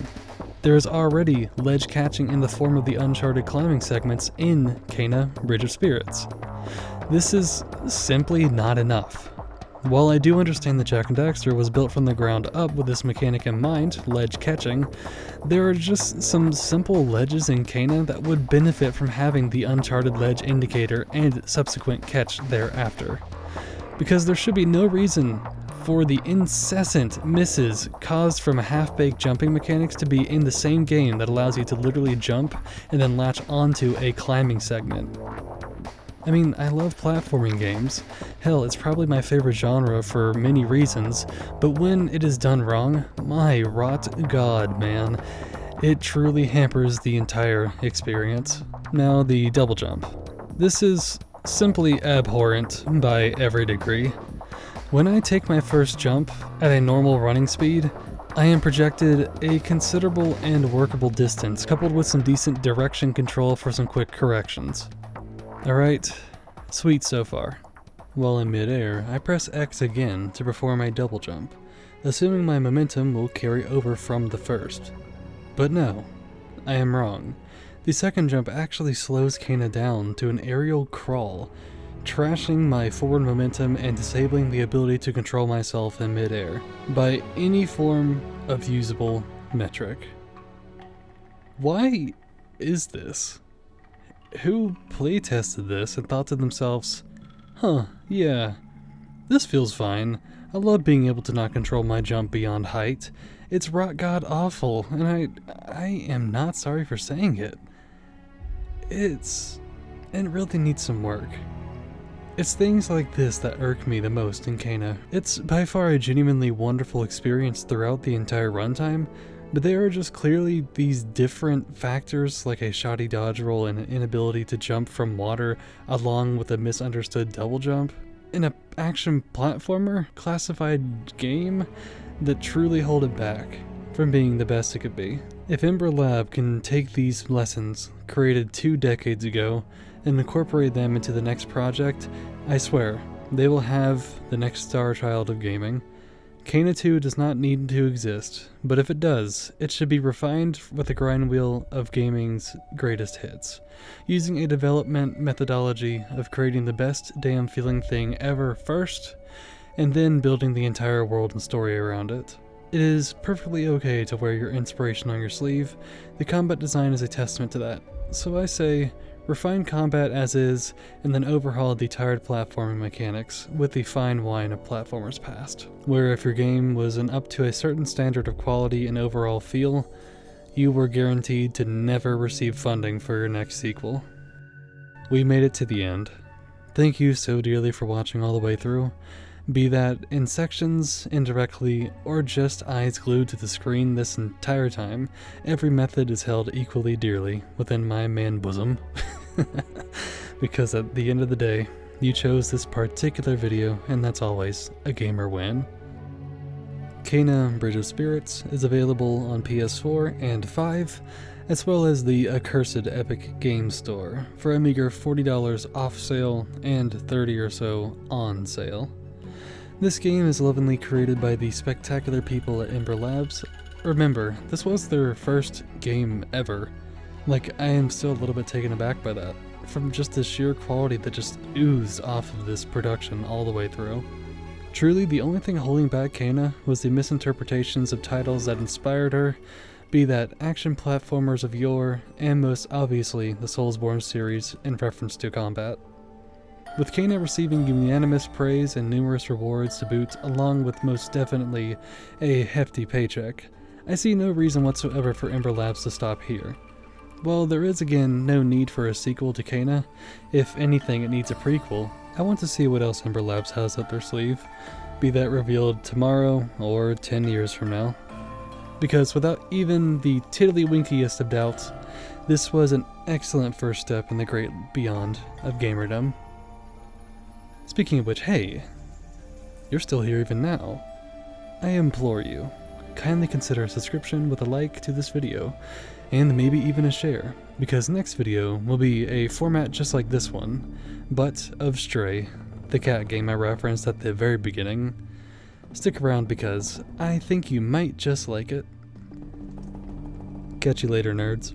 There is already ledge catching in the form of the Uncharted climbing segments in Kana Bridge of Spirits. This is simply not enough. While I do understand that Jak and Daxter was built from the ground up with this mechanic in mind, ledge catching, there are just some simple ledges in Kana that would benefit from having the Uncharted ledge indicator and subsequent catch thereafter. Because there should be no reason for the incessant misses caused from half-baked jumping mechanics to be in the same game that allows you to literally jump and then latch onto a climbing segment. I mean, I love platforming games. Hell, it's probably my favorite genre for many reasons, but when it is done wrong, my rot god, man, it truly hampers the entire experience. Now, the double jump. This is simply abhorrent by every degree. When I take my first jump at a normal running speed, I am projected a considerable and workable distance, coupled with some decent direction control for some quick corrections. Alright, sweet so far. While in midair, I press X again to perform a double jump, assuming my momentum will carry over from the first. But no, I am wrong. The second jump actually slows Kena down to an aerial crawl, trashing my forward momentum and disabling the ability to control myself in midair by any form of usable metric. Why is this? Who playtested this and thought to themselves, huh, yeah, this feels fine. I love being able to not control my jump beyond height. It's rot god awful, and I am not sorry for saying it. It really needs some work. It's things like this that irk me the most in Kena. It's by far a genuinely wonderful experience throughout the entire runtime, but there are just clearly these different factors like a shoddy dodge roll and an inability to jump from water along with a misunderstood double jump in an action platformer classified game that truly hold it back from being the best it could be. If Ember Lab can take these lessons created 2 decades ago and incorporate them into the next project, I swear, they will have the next star child of gaming. Kena 2 does not need to exist, but if it does, it should be refined with the grind wheel of gaming's greatest hits, using a development methodology of creating the best damn feeling thing ever first, and then building the entire world and story around it. It is perfectly okay to wear your inspiration on your sleeve. The combat design is a testament to that, so I say, refine combat as is, and then overhaul the tired platforming mechanics with the fine wine of platformers past, where if your game wasn't up to a certain standard of quality and overall feel, you were guaranteed to never receive funding for your next sequel. We made it to the end. Thank you so dearly for watching all the way through, be that in sections, indirectly, or just eyes glued to the screen this entire time. Every method is held equally dearly within my man bosom. Because at the end of the day, you chose this particular video, and that's always a gamer win. Kena Bridge of Spirits is available on PS4 and 5, as well as the accursed Epic Games Store for a meager $40 off sale and $30 or so on sale. This game is lovingly created by the spectacular people at Ember Labs. Remember, this was their first game ever. Like, I am still a little bit taken aback by that, from just the sheer quality that just oozed off of this production all the way through. Truly, the only thing holding back Kena was the misinterpretations of titles that inspired her, be that action platformers of yore, and most obviously the Soulsborne series in reference to combat. With Kena receiving unanimous praise and numerous rewards to boot, along with most definitely a hefty paycheck, I see no reason whatsoever for Ember Labs to stop here. While there is again no need for a sequel to Kena, if anything it needs a prequel, I want to see what else Ember Labs has up their sleeve, be that revealed tomorrow or 10 years from now. Because without even the tiddly-winkiest of doubts, this was an excellent first step in the great beyond of gamerdom. Speaking of which, hey, you're still here even now. I implore you, kindly consider a subscription with a like to this video, and maybe even a share, because next video will be a format just like this one, but of Stray, the cat game I referenced at the very beginning. Stick around because I think you might just like it. Catch you later, nerds.